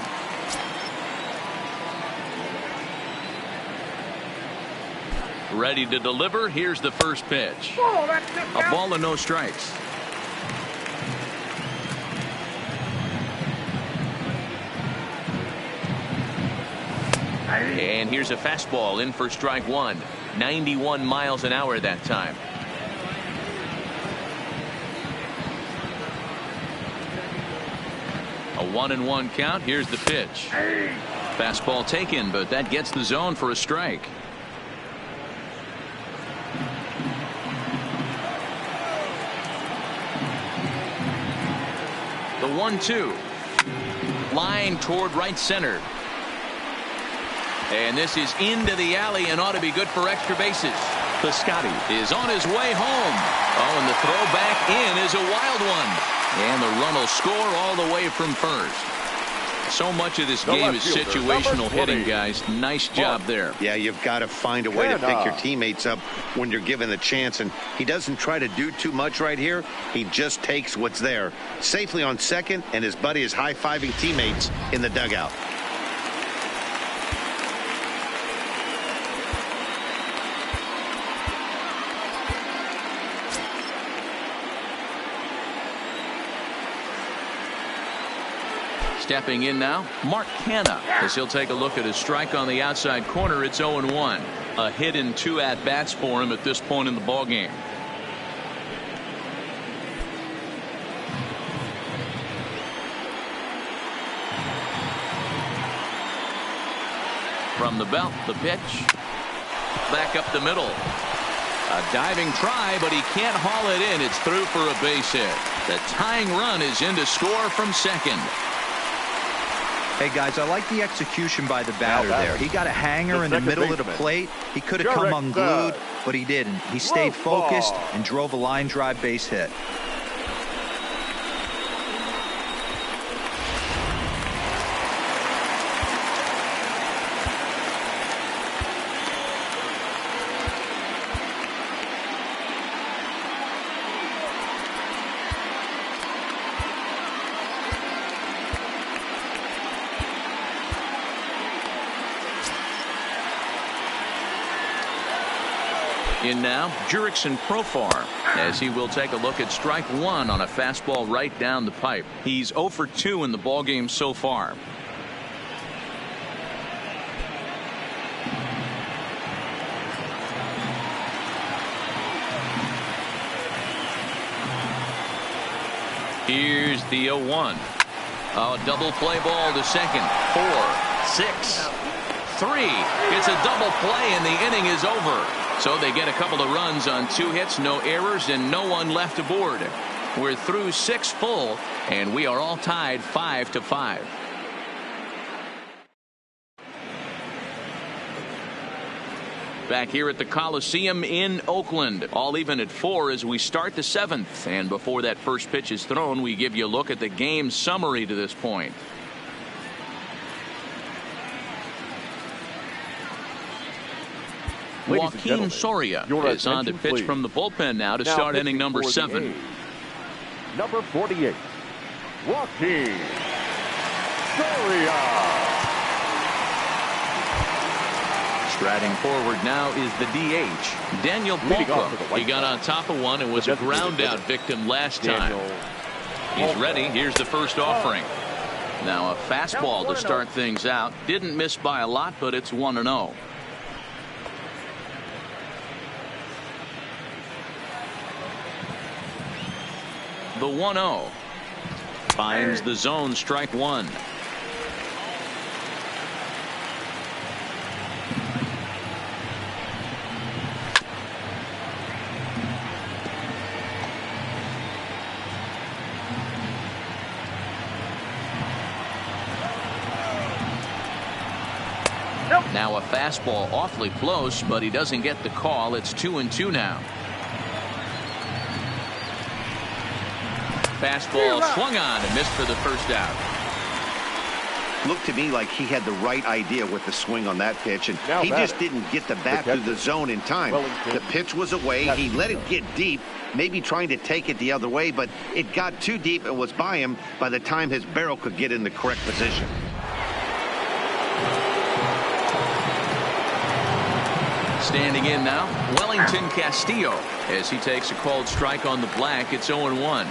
Ready to deliver. Here's the first pitch. A ball and no strikes. And here's a fastball in for strike 1. 91 miles an hour that time. A 1-1 count. Here's the pitch. Fastball taken, but that gets the zone for a strike. 1-2. Line toward right center. And this is into the alley and ought to be good for extra bases. Piscotty is on his way home. Oh, and the throw back in is a wild one. And the run will score all the way from first. So much of this game is situational hitting, guys. Nice job there. Yeah, you've got to find a way to pick your teammates up when you're given the chance. And he doesn't try to do too much right here. He just takes what's there. Safely on second, and his buddy is high-fiving teammates in the dugout. Stepping in now, Mark Hanna, as he'll take a look at his strike on the outside corner. It's 0-1. A hit in 2 at-bats for him at this point in the ballgame. From the belt, the pitch. Back up the middle. A diving try, but he can't haul it in. It's through for a base hit. The tying run is in to score from second. Hey, guys, I like the execution by the batter there. He got a hanger in the middle of the plate. He could have come unglued, but he didn't. He stayed focused and drove a line drive base hit. In now, Jurickson Profar, as he will take a look at strike 1 on a fastball right down the pipe. He's 0 for 2 in the ballgame so far. Here's the 0-1. A double play ball to second. 4, 6, 3. It's a double play and the inning is over. So they get a couple of runs on 2 hits, no errors, and no one left aboard. We're through 6 full, and we are all tied 5-5. Back here at the Coliseum in Oakland, all even at 4 as we start the 7th. And before that first pitch is thrown, we give you a look at the game summary to this point. Joaquin Soria is on to pitch from the bullpen now to start inning number 7. Number 48, Joaquin Soria. Striding forward now is the DH, Daniel Polka. He got on top of one and was a ground out victim last time. He's ready. Here's the first offering. Now a fastball to start things out. Didn't miss by a lot, but it's 1-0. The 1-0 finds the zone, strike 1. Now a fastball awfully close, but he doesn't get the call. It's 2-2 now. Fastball swung on and missed for the first out. Looked to me like he had the right idea with the swing on that pitch, and he just didn't get the bat through the zone in time. The pitch was away. He let it get deep, maybe trying to take it the other way, but it got too deep and was by him by the time his barrel could get in the correct position. Standing in now, Wellington Castillo, as he takes a called strike on the black. It's 0-1.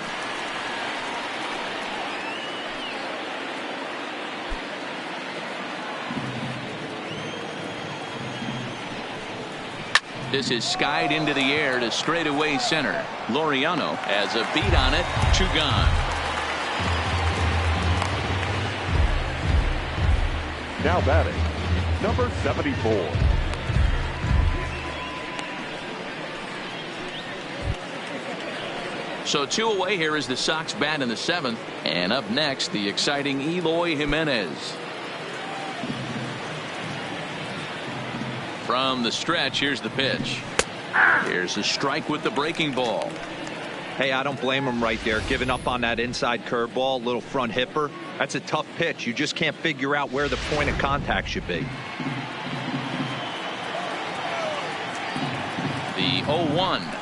This is skied into the air to straightaway center. Laureano has a beat on it. 2 gone. Now batting, number 74. So 2 away. Here is the Sox bat in the 7th. And up next, the exciting Eloy Jimenez. From the stretch, here's the pitch. Here's a strike with the breaking ball. Hey, I don't blame him right there, giving up on that inside curveball, little front hipper. That's a tough pitch. You just can't figure out where the point of contact should be. The 0-1.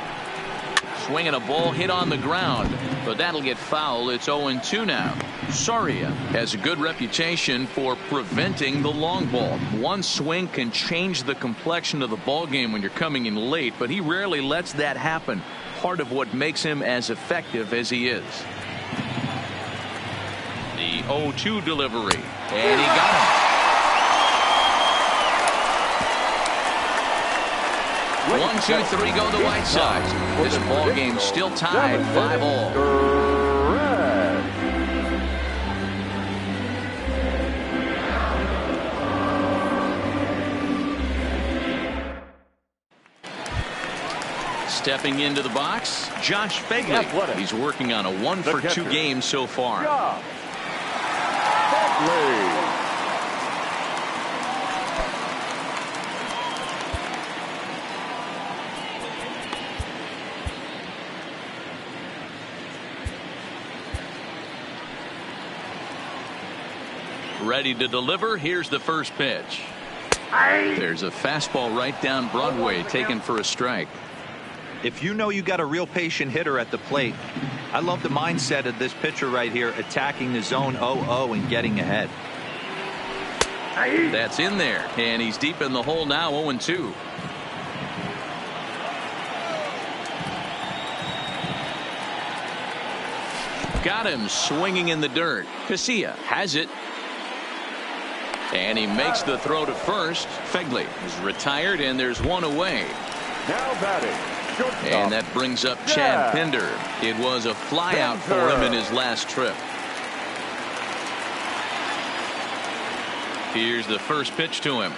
Swinging a ball hit on the ground, but that'll get foul. It's 0-2 now. Soria has a good reputation for preventing the long ball. One swing can change the complexion of the ball game when you're coming in late, but he rarely lets that happen. Part of what makes him as effective as he is. The 0-2 delivery, and he got him. 1, 2, 3 go the White Sox. This ball game still tied 5-all. Stepping into the box, Josh Begley. He's working on a 1-for-2 game so far. Ready to deliver. Here's the first pitch. There's a fastball right down Broadway, taken for a strike. If you know you got a real patient hitter at the plate, I love the mindset of this pitcher right here, attacking the zone 0-0 and getting ahead. That's in there, and he's deep in the hole now. 0-2. Got him swinging in the dirt. Casilla has it. And he makes the throw to first. Fegley is retired, and there's one away. Now batting. And that brings up Chad Pinder. It was a flyout for him in his last trip. Here's the first pitch to him.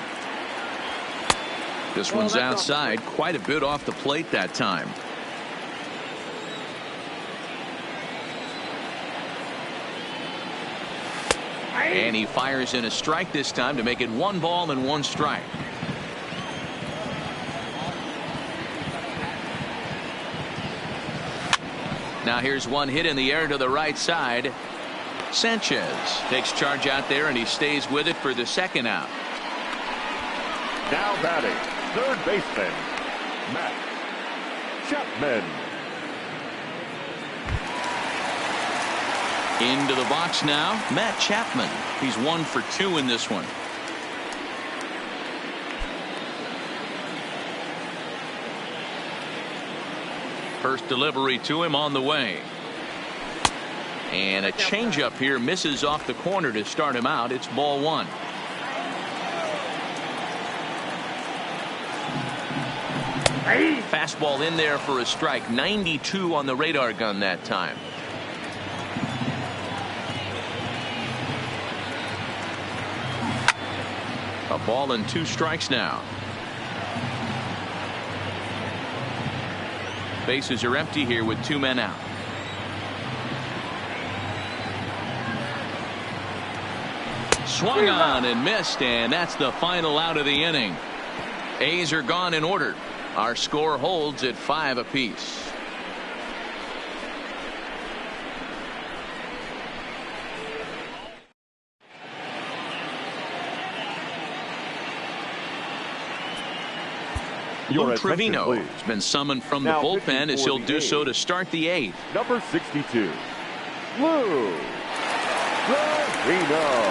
This one's outside, quite a bit off the plate that time. And he fires in a strike this time to make it 1 ball and 1 strike. Now here's one hit in the air to the right side. Sanchez takes charge out there, and he stays with it for the second out. Now batting, third baseman, Matt Chapman. Into the box now, Matt Chapman. He's 1 for 2 in this one. First delivery to him on the way. And a changeup here misses off the corner to start him out. It's ball 1. Fastball in there for a strike. 92 on the radar gun that time. A ball and 2 strikes now. Bases are empty here with 2 men out. Swung on and missed, and that's the final out of the inning. A's are gone in order. Our score holds at 5 apiece. Lou Trevino has been summoned from the bullpen as he'll do so to start the 8th. Number 62, Lou Trevino.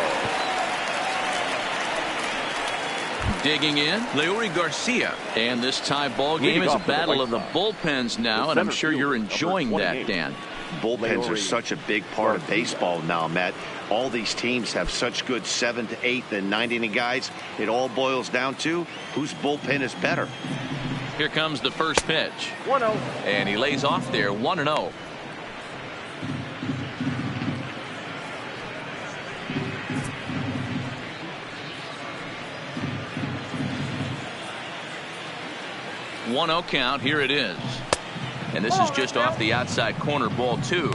Digging in, Leury Garcia. And this tie ball game is a battle of the bullpens now, and I'm sure you're enjoying that, Dan. Bullpens are such a big part of baseball now, Matt. All these teams have such good 7th, 8th, and 9th inning guys. It all boils down to whose bullpen is better. Here comes the first pitch. 1-0. And he lays off there, 1-0. One 0 count. Here it is. And this is just off the outside corner, ball 2.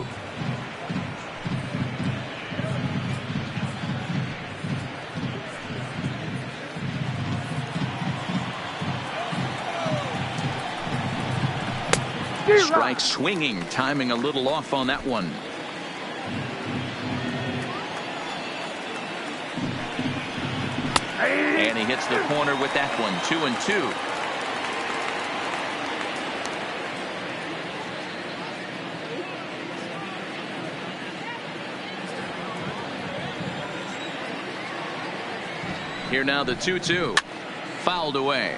Strike swinging, timing a little off on that one. And he hits the corner with that one. 2-2. Here now the 2-2. Fouled away.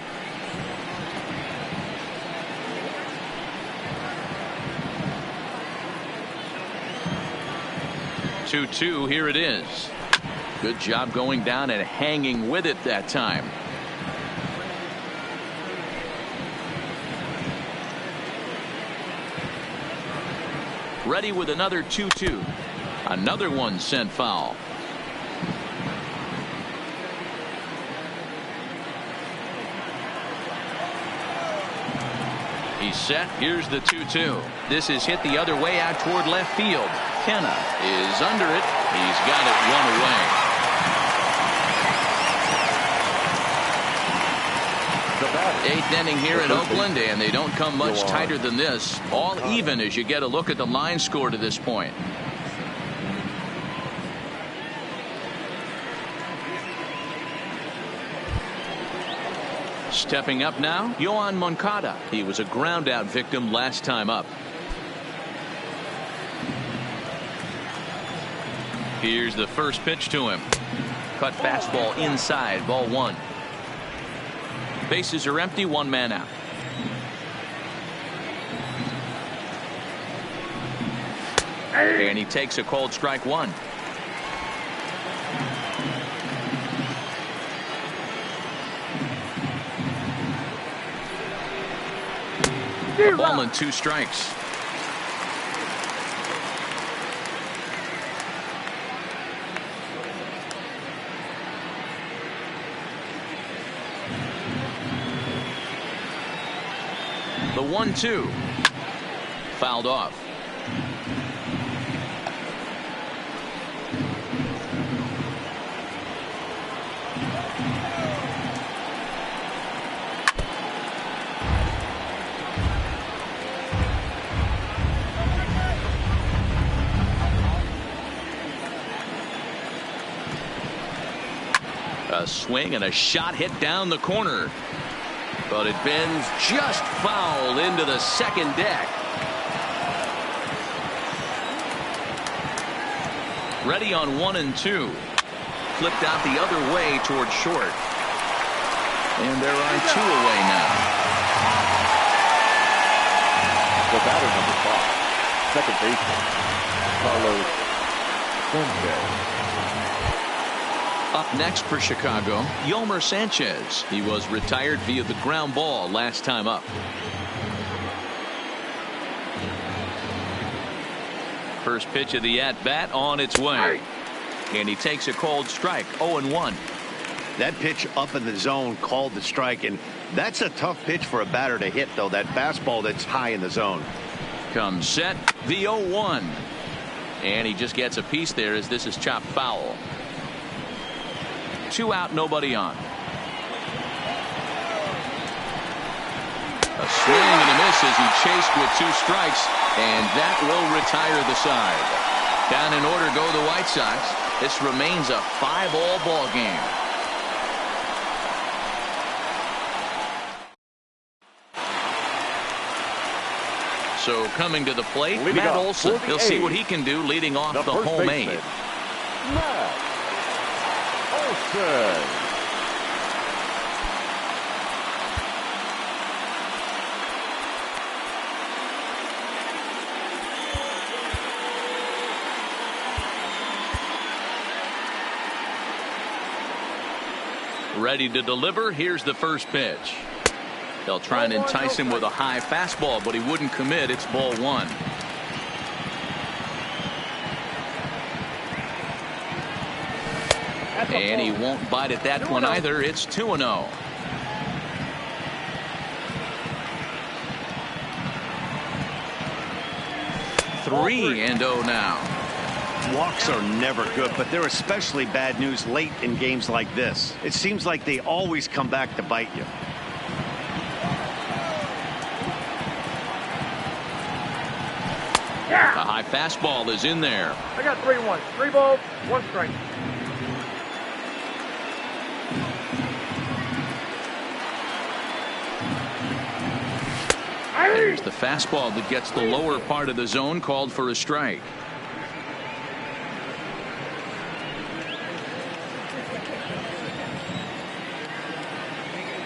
Two, here it is. Good job going down and hanging with it that time. Ready with another 2-2. Another one sent foul. He's set. Here's the 2-2. This is hit the other way out toward left field. Kenna is under it. He's got it one away. Eighth inning here in Oakland, and they don't come much tighter than this. All even as you get a look at the line score to this point. Stepping up now, Yoan Moncada. He was a ground out victim last time up. Here's the first pitch to him. Cut fastball inside, ball 1. Bases are empty, 1 man out. And he takes a cold strike 1. A ball and 2 strikes. The 1-2. Fouled off. A swing and a shot hit down the corner. But it bends just foul into the second deck. Ready on 1 and 2. Flipped out the other way toward short. And there are 2 away now. The batter number 5, second baseman, Carlos. Up next for Chicago, Yolmer Sanchez. He was retired via the ground ball last time up. First pitch of the at-bat on its way. And he takes a cold strike, 0-1. That pitch up in the zone called the strike, and that's a tough pitch for a batter to hit, though, that fastball that's high in the zone. Comes set, the 0-1. And he just gets a piece there as this is chopped foul. 2 out, nobody on. A swing and a miss as he chased with 2 strikes, and that will retire the side. Down in order go the White Sox. This remains a 5-all ball game. So coming to the plate, Matt Olson. He'll see what he can do leading off the home 8. Matt Olson. Ready to deliver. Here's the first pitch. They'll try and entice him with a high fastball, but he wouldn't commit. It's ball 1. And he won't bite at that one either. It's 2-0. 3-0 now. Walks are never good, but they're especially bad news late in games like this. It seems like they always come back to bite you. A high fastball is in there. I got 3-1. 3 balls, 1 strike. There's the fastball that gets the lower part of the zone, called for a strike.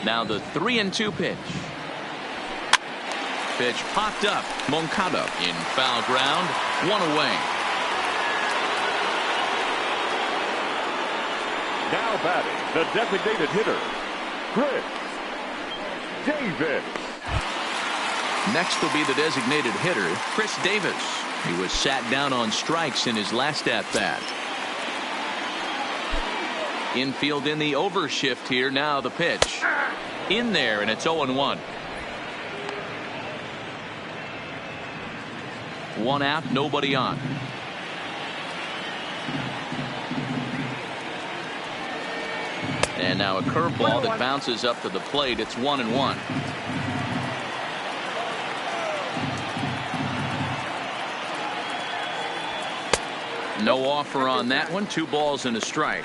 Now the 3-2 pitch. Pitch popped up. Moncada in foul ground. 1 away. Now batting, the designated hitter, Chris Davis. Next will be the designated hitter, Chris Davis. He was sat down on strikes in his last at-bat. Infield in the overshift here. Now the pitch. In there, and it's 0-1. 1 out, nobody on. And now a curveball that bounces up to the plate. It's 1-1. No offer on that one. 2 balls and a strike.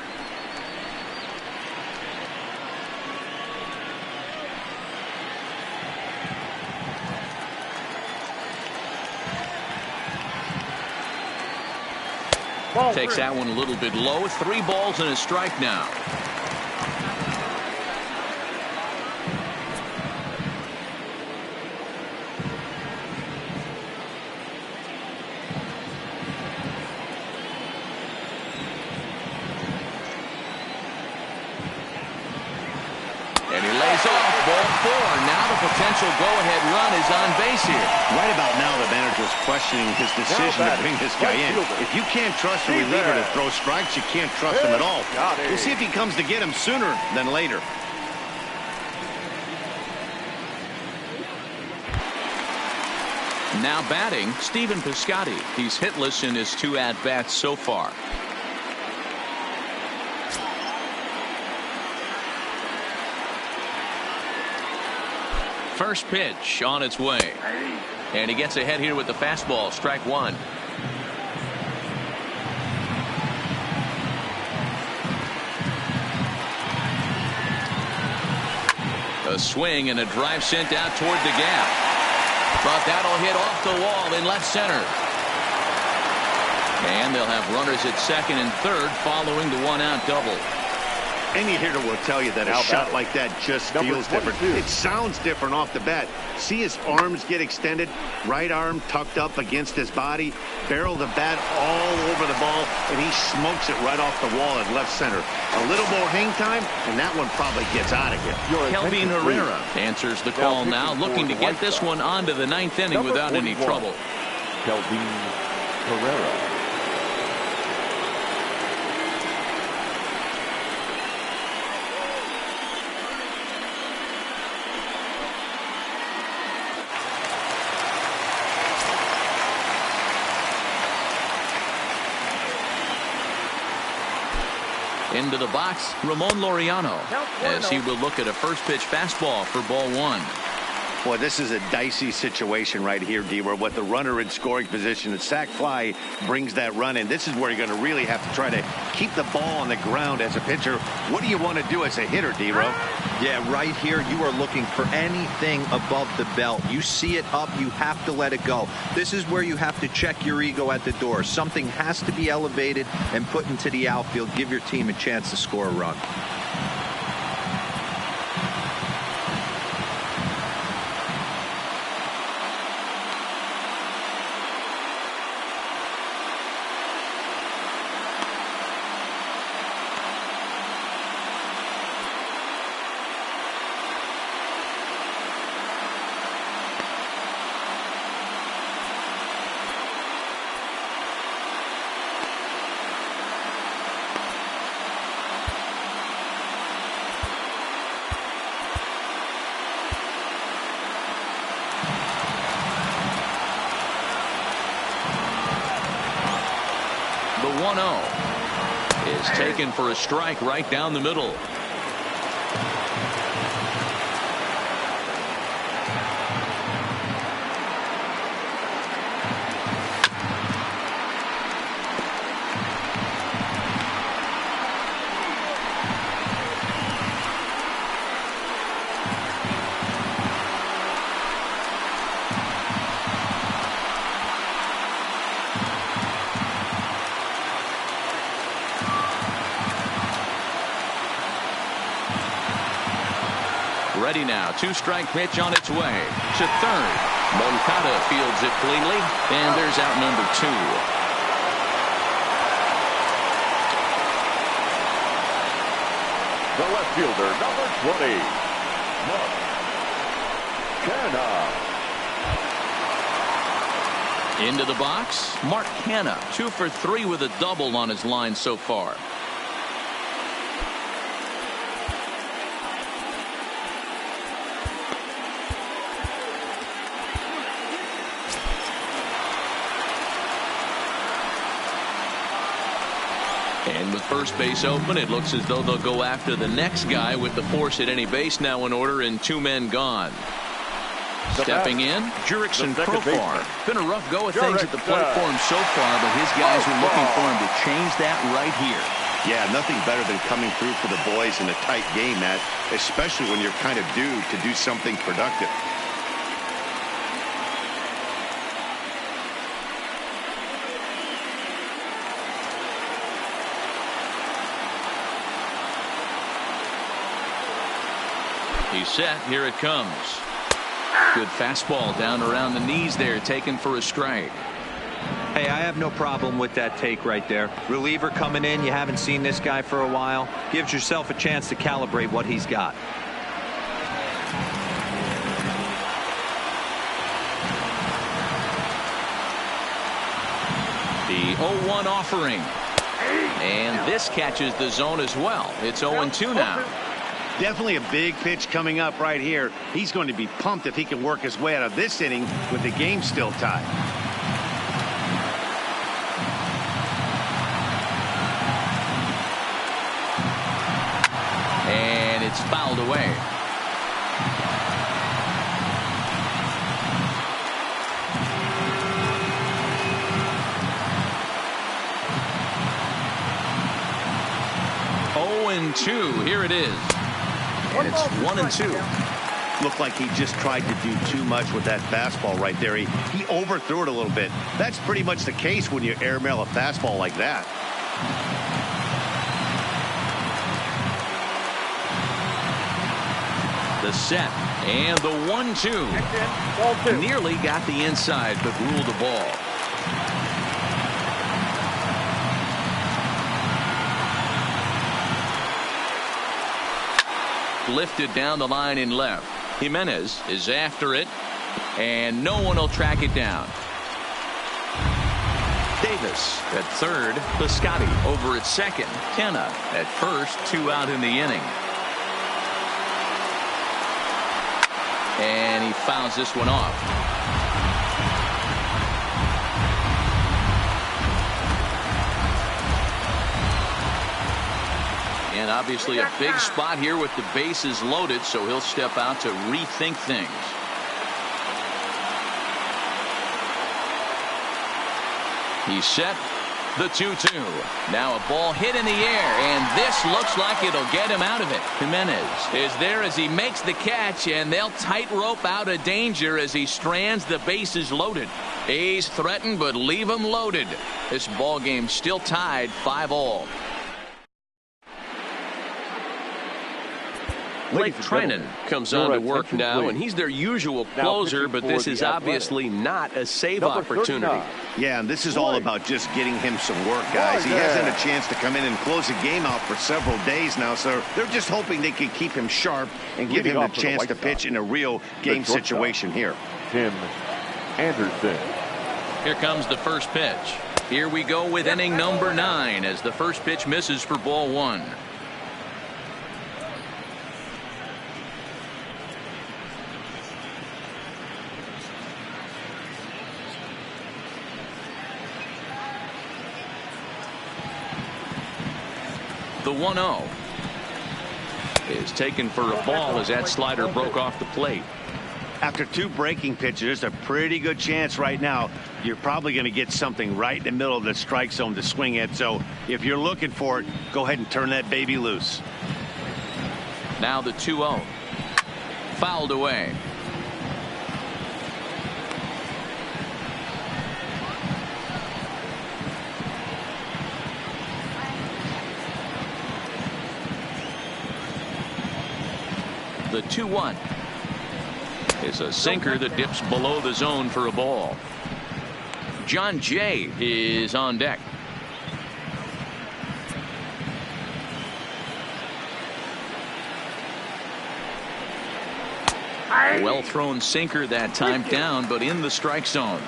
Takes that one a little bit low. 3 balls and a strike now. And he lays off. Ball 4. Now the potential go-ahead run is on base here. Right about now, the manager's questioning his decision to bring this guy in. If you can't trust a reliever to throw strikes, you can't trust him at all. We'll see if he comes to get him sooner than later. Now batting, Stephen Piscotty. He's hitless in his 2 at-bats so far. First pitch on its way. And he gets ahead here with the fastball. Strike 1. A swing and a drive sent out toward the gap. But that'll hit off the wall in left center. And they'll have runners at second and third following the 1-out double. Any hitter will tell you that a shot like that just feels different. It sounds different off the bat. See his arms get extended, right arm tucked up against his body, barrel the bat all over the ball, and he smokes it right off the wall at left center. A little more hang time, and that one probably gets out of here. Kelvin Herrera answers the call now, looking to get this one on to the 9th inning without any trouble. Kelvin Herrera. Into the box, Ramon Laureano, as he will look at a first pitch fastball for ball 1. Boy, this is a dicey situation right here, D, where with the runner in scoring position, the sac fly brings that run in. This is where you're going to really have to try to keep the ball on the ground as a pitcher. What do you want to do as a hitter, D-Ro? Yeah, right here, you are looking for anything above the belt. You see it up, you have to let it go. This is where you have to check your ego at the door. Something has to be elevated and put into the outfield. Give your team a chance to score a run. 1-0. Is taken for a strike right down the middle. Ready now. 2-strike pitch on its way to third. Moncada fields it cleanly, and there's out number 2. The left fielder, number 20, Moncada. Into the box, Mark Canha, 2 for 3 with a double on his line so far. And with first base open, it looks as though they'll go after the next guy with the force at any base now in order and 2 men gone. Stepping in, Jurickson Profar. Been a rough go of things at the plate for him so far, but his guys are looking for him to change that right here. Yeah, nothing better than coming through for the boys in a tight game, Matt, especially when you're kind of due to do something productive. He's set. Here it comes. Good fastball down around the knees there, taken for a strike. Hey, I have no problem with that take right there. Reliever coming in. You haven't seen this guy for a while. Gives yourself a chance to calibrate what he's got. The 0-1 offering. And this catches the zone as well. It's 0-2 now. Definitely a big pitch coming up right here. He's going to be pumped if he can work his way out of this inning with the game still tied. And it's fouled away. Here it is. And it's 1-2. Looked like he just tried to do too much with that fastball right there. He overthrew it a little bit. That's pretty much the case when you airmail a fastball like that. The set and the 1-2. Nearly got the inside, but ruled the ball. Lifted down the line in left. Jimenez is after it, and no one will track it down. Davis at third. Piscotty over at second. Canha at first. 2 out in the inning. And he fouls this one off. And obviously a big spot here with the bases loaded, so he'll step out to rethink things. He's set. The 2-2. Now a ball hit in the air, and this looks like it'll get him out of it. Jimenez is there as he makes the catch, and they'll tightrope out of danger as he strands the bases loaded. A's threaten, but leave him loaded. This ball game still tied 5-all. Blake Trinan comes on to work now, and he's their usual closer, but this is obviously not a save opportunity. Yeah, and this is all about just getting him some work, guys. He hasn't a chance to come in and close the game out for several days now, so they're just hoping they can keep him sharp and give him a chance to pitch in a real game situation here. Tim Anderson. Here comes the first pitch. Here we go with inning number 9 as the first pitch misses for ball 1. The 1-0 is taken for a ball as that slider broke off the plate. After 2 breaking pitches, there's a pretty good chance right now you're probably going to get something right in the middle of the strike zone to swing at. So if you're looking for it, go ahead and turn that baby loose. Now the 2-0. Fouled away. The 2-1 is a sinker that dips below the zone for a ball. John Jay is on deck. Well thrown sinker that time, down but in the strike zone.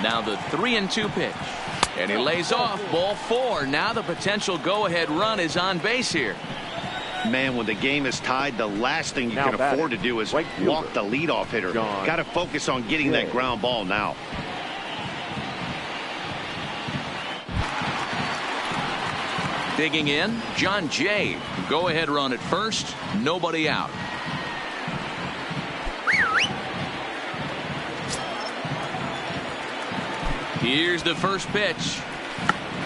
Now the 3-2 pitch, and he lays off. Ball 4. Now the potential go-ahead run is on base here. Man, when the game is tied, the last thing you can afford to do is walk the leadoff hitter. Got to focus on getting that ground ball now. Digging in, John Jay. Go-ahead run at first. Nobody out. Here's the first pitch.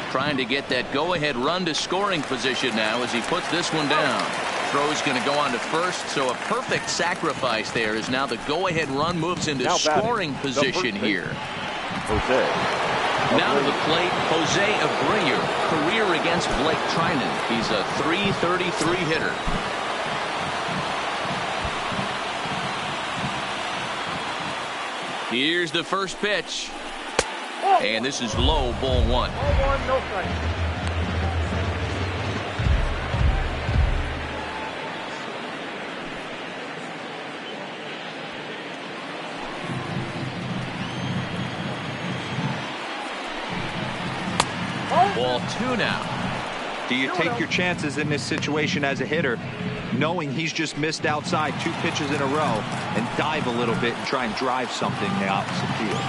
Trying to get that go-ahead run to scoring position now as he puts this one down. Throw's going to go on to first, so a perfect sacrifice there as now the go-ahead run moves into scoring position here. Now to the plate, Jose Abreu. Career against Blake Trinan. He's a .333 hitter. Here's the first pitch. And this is low, ball 1. Ball 1, no strike. Ball 2 now. Do you take your chances in this situation as a hitter, knowing he's just missed outside 2 pitches in a row, and dive a little bit and try and drive something the opposite field?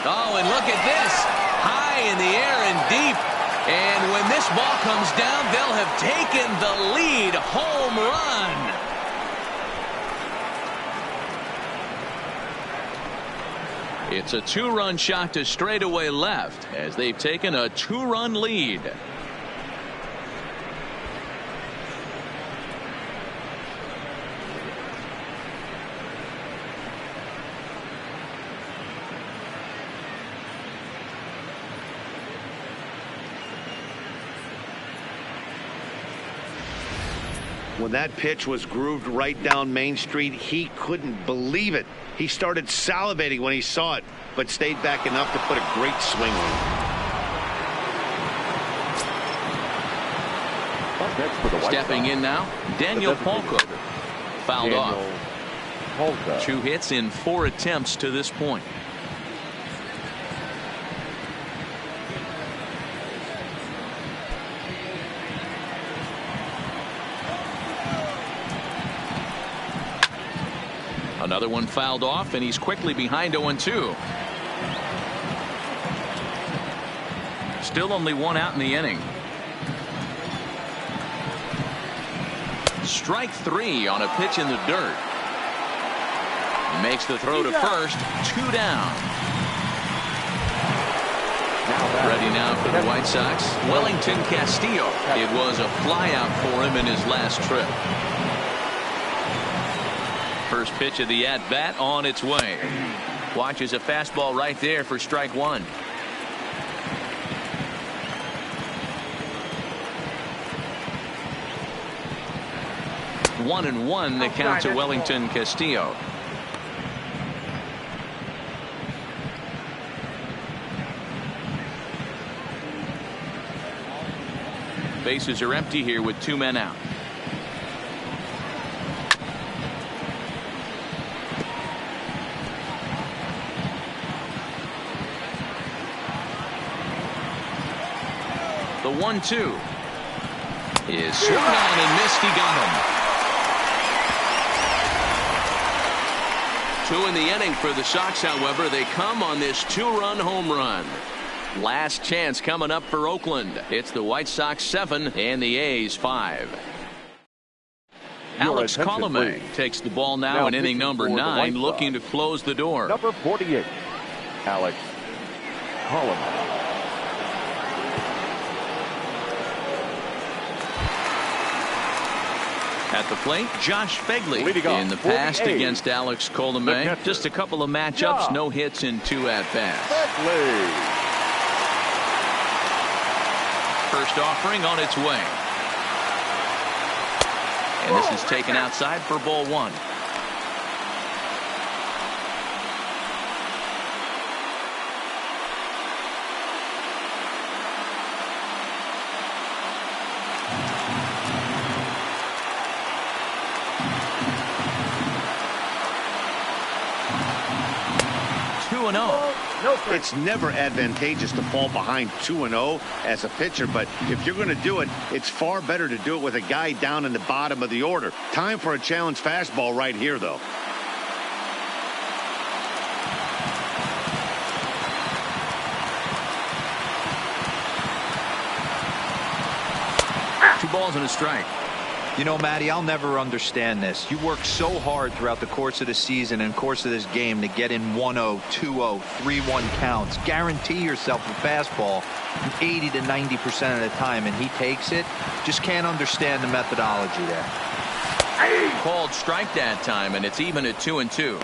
Oh, and look at this. High in the air and deep. And when this ball comes down, they'll have taken the lead. Home run. It's a 2-run shot to straightaway left as they've taken a 2-run lead. When that pitch was grooved right down Main Street, he couldn't believe it. He started salivating when he saw it, but stayed back enough to put a great swing on it. Stepping in now, Daniel Polko. Fouled off. 2 hits in 4 attempts to this point. Another one fouled off, and he's quickly behind 0-2. Still only 1 out in the inning. Strike 3 on a pitch in the dirt. Makes the throw to first. 2 down. Ready now for the White Sox, Wellington Castillo. It was a flyout for him in his last trip. First pitch of the at-bat on its way. Watches a fastball right there for strike 1. One and 1 the count to Wellington Castillo. Bases are empty here with 2 men out. The 1-2 is swung on and missed. He got him. 2 in the inning for the Sox, however. They come on this 2-run home run. Last chance coming up for Oakland. It's the White Sox 7 and the A's 5. Alex Colomé takes the ball now in inning number 9, looking to close the door. Number 48, Alex Colomé. At the plate, Josh Fegley in the past against Alex Colomé. Just a couple of matchups, no hits in 2 at-bats. First offering on its way. And this is taken outside for ball 1. It's never advantageous to fall behind 2-0 as a pitcher, but if you're going to do it, it's far better to do it with a guy down in the bottom of the order. Time for a challenge fastball right here, though. Two balls and a strike. You know, Matty, I'll never understand this. You work so hard throughout the course of the season and course of this game to get in 1-0, 2-0, 3-1 counts. Guarantee yourself a fastball 80 to 90% of the time, and he takes it. Just can't understand the methodology there. Called strike that time, and it's even at 2-2.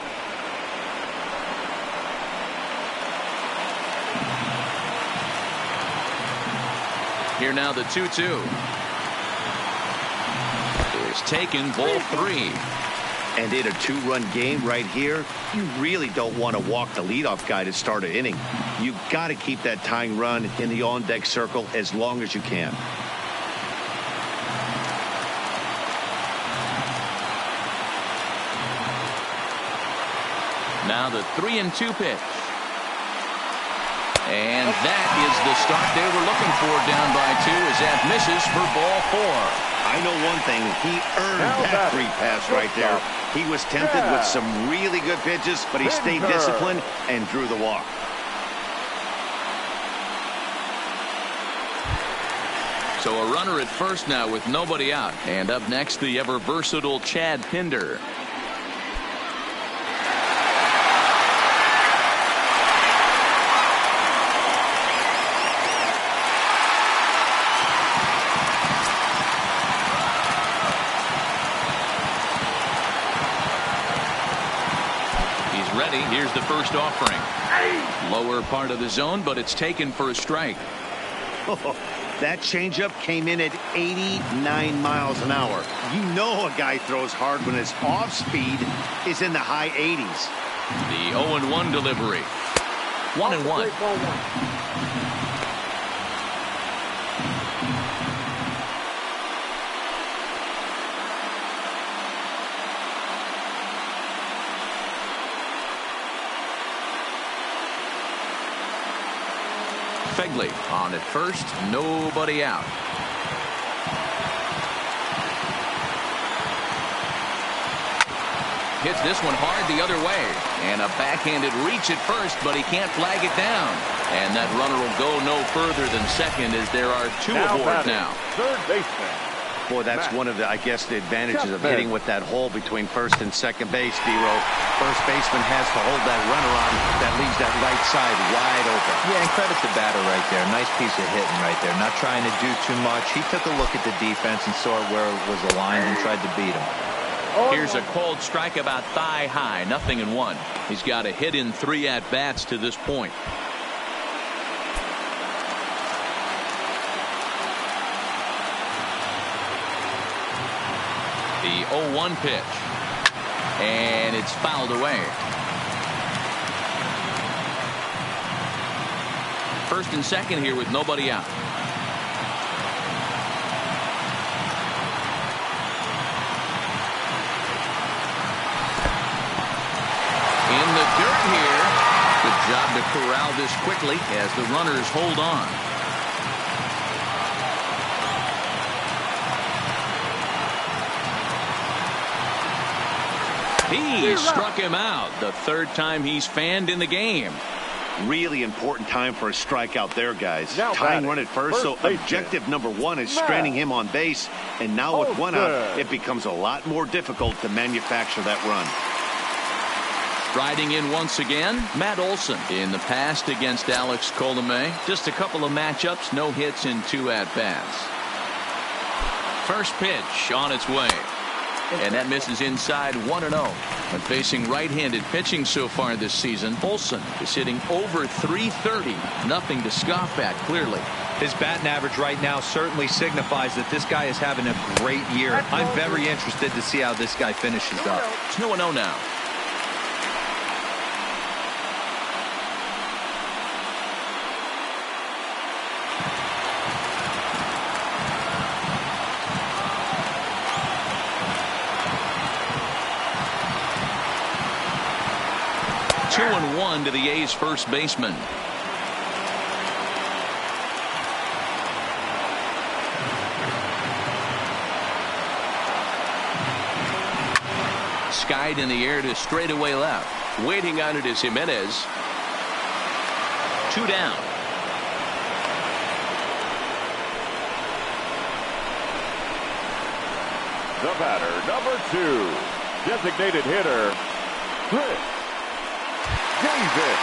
Here now the 2-2. Is taken, ball 3. And in a 2-run game right here, you really don't want to walk the leadoff guy to start an inning. You've got to keep that tying run in the on-deck circle as long as you can. Now the 3-2 pitch. And that is the start they were looking for, down by 2, as that misses for ball 4. I know one thing, he earned that free pass right there. He was tempted with some really good pitches, but he stayed disciplined and drew the walk. So a runner at first now with nobody out. And up next, the ever versatile Chad Pinder. Here's the first offering. Lower part of the zone, but it's taken for a strike. That changeup came in at 89 miles an hour. You know a guy throws hard when his off speed is in the high 80s. The 0-1 delivery. 1-1. Fegley on at first, nobody out. Hits this one hard the other way, and a backhanded reach at first, but he can't flag it down. And that runner will go no further than second, as there are 2 aboard now. Third baseman. Boy, that's one of the, I guess, the advantages of hitting with that hole between first and second base, D-Row. First baseman has to hold that runner on that leaves that right side wide open. Yeah, and credit the batter right there. Nice piece of hitting right there. Not trying to do too much. He took a look at the defense and saw where it was aligned and tried to beat him. Here's a called strike about thigh high, 0-1. He's got a hit in 3 at-bats to this point. The 0-1 pitch. And it's fouled away. First and second here with nobody out. In the dirt here. Good job to corral this quickly as the runners hold on. He struck him out. The third time he's fanned in the game. Really important time for a strikeout there, guys. Now Tying run at first, so baseman. objective number one is stranding him on base. And now with one out, Olsen. it becomes a lot more difficult to manufacture that run. Striding in once again, Matt Olson. In the past against Alex Colomé, just a couple of matchups, no hits in 2 at-bats. First pitch on its way. And that misses inside 1-0. When facing right-handed pitching so far this season, Olson is hitting over .330. Nothing to scoff at, clearly. His batting average right now certainly signifies that this guy is having a great year. I'm very interested to see how this guy finishes up. 2-0 now. Two and one to the A's first baseman. Skied in the air to straightaway left. Waiting on it is Jimenez. 2 down. The batter, number 2, designated hitter, Chris Davis.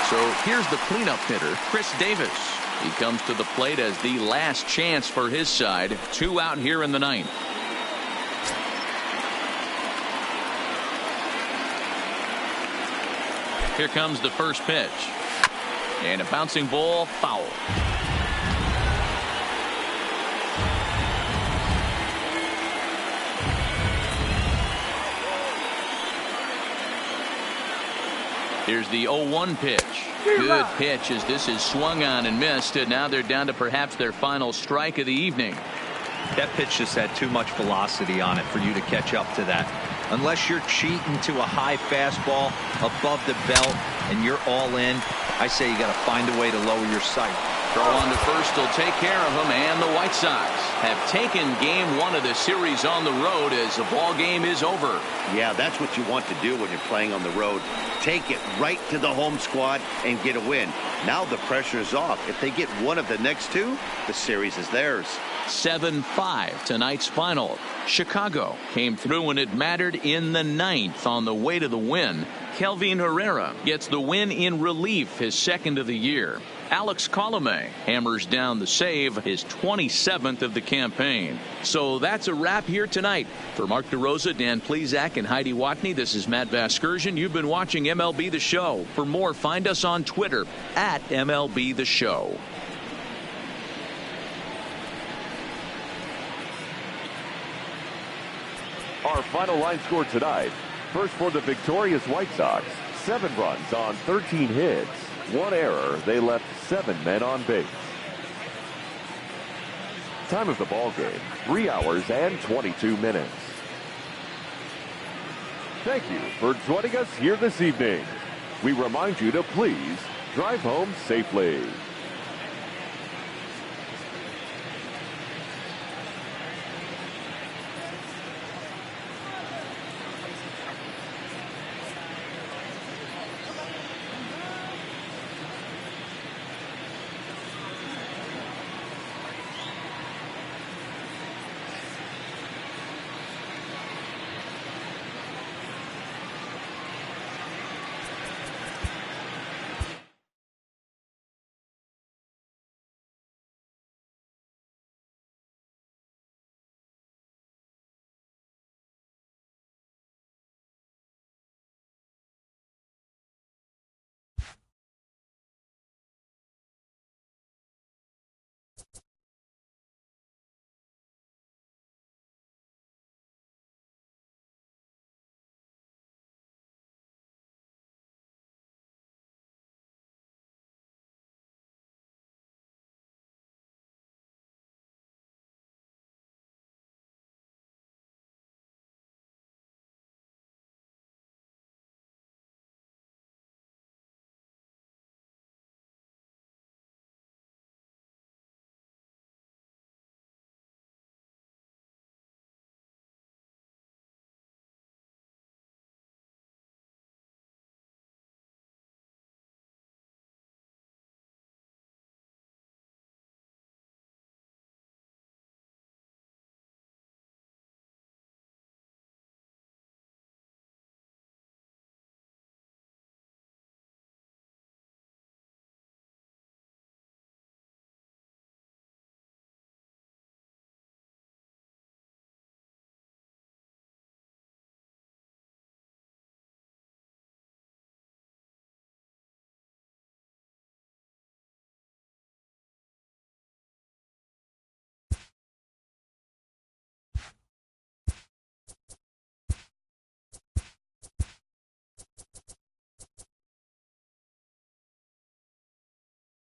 So here's the cleanup hitter, Chris Davis. He comes to the plate as the last chance for his side. 2 out here in the 9th. Here comes the first pitch. And a bouncing ball, foul. Here's the 0-1 pitch. Good pitch as this is swung on and missed. And now they're down to perhaps their final strike of the evening. That pitch just had too much velocity on it for you to catch up to that. Unless you're cheating to a high fastball above the belt and you're all in, I say you got to find a way to lower your sight. Throw on to first will take care of him, and the White Sox have taken game 1 of the series on the road as the ball game is over. Yeah, that's what you want to do when you're playing on the road. Take it right to the home squad and get a win. Now the pressure is off. If they get one of the next 2, the series is theirs. 7-5 tonight's final. Chicago came through when it mattered in the 9th on the way to the win. Kelvin Herrera gets the win in relief, his 2nd of the year. Alex Colomé hammers down the save, his 27th of the campaign. So that's a wrap here tonight. For Mark DeRosa, Dan Plesac, and Heidi Watney, this is Matt Vasgersian. You've been watching MLB The Show. For more, find us on Twitter at MLB The Show. Our final line score tonight. First for the victorious White Sox, 7 runs on 13 hits. 1 error. They left 7 men on base. Time of the ball game, 3 hours and 22 minutes. Thank you for joining us here this evening. We remind you to please drive home safely.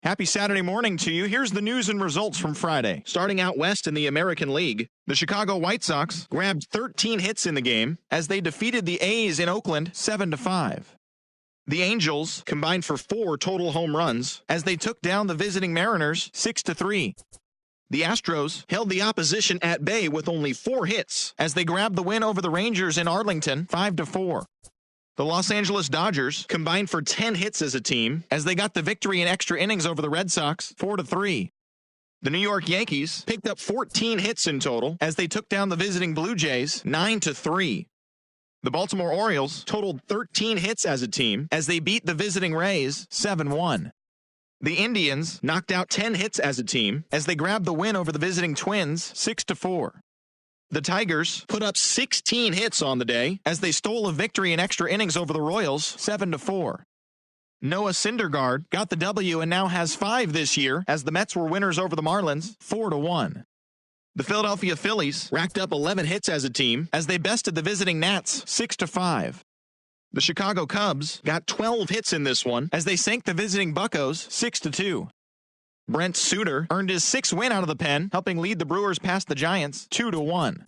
Happy Saturday morning to you. Here's the news and results from Friday. Starting out west in the American League, the Chicago White Sox grabbed 13 hits in the game as they defeated the A's in Oakland 7-5. The Angels combined for 4 total home runs as they took down the visiting Mariners 6-3. The Astros held the opposition at bay with only 4 hits as they grabbed the win over the Rangers in Arlington 5-4. The Los Angeles Dodgers combined for 10 hits as a team as they got the victory in extra innings over the Red Sox 4-3. The New York Yankees picked up 14 hits in total as they took down the visiting Blue Jays 9-3. The Baltimore Orioles totaled 13 hits as a team as they beat the visiting Rays 7-1. The Indians knocked out 10 hits as a team as they grabbed the win over the visiting Twins 6-4. The Tigers put up 16 hits on the day as they stole a victory in extra innings over the Royals 7-4. Noah Syndergaard got the W and now has 5 this year as the Mets were winners over the Marlins 4-1. The Philadelphia Phillies racked up 11 hits as a team as they bested the visiting Nats 6-5. The Chicago Cubs got 12 hits in this one as they sank the visiting Buccos 6-2. Brent Suter earned his 6th win out of the pen, helping lead the Brewers past the Giants 2-1.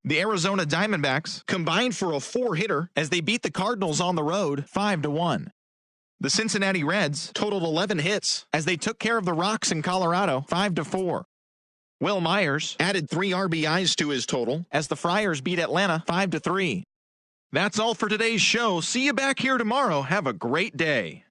The Arizona Diamondbacks combined for a 4-hitter as they beat the Cardinals on the road 5-1. The Cincinnati Reds totaled 11 hits as they took care of the Rocks in Colorado 5-4. Will Myers added 3 RBIs to his total as the Friars beat Atlanta 5-3. That's all for today's show. See you back here tomorrow. Have a great day.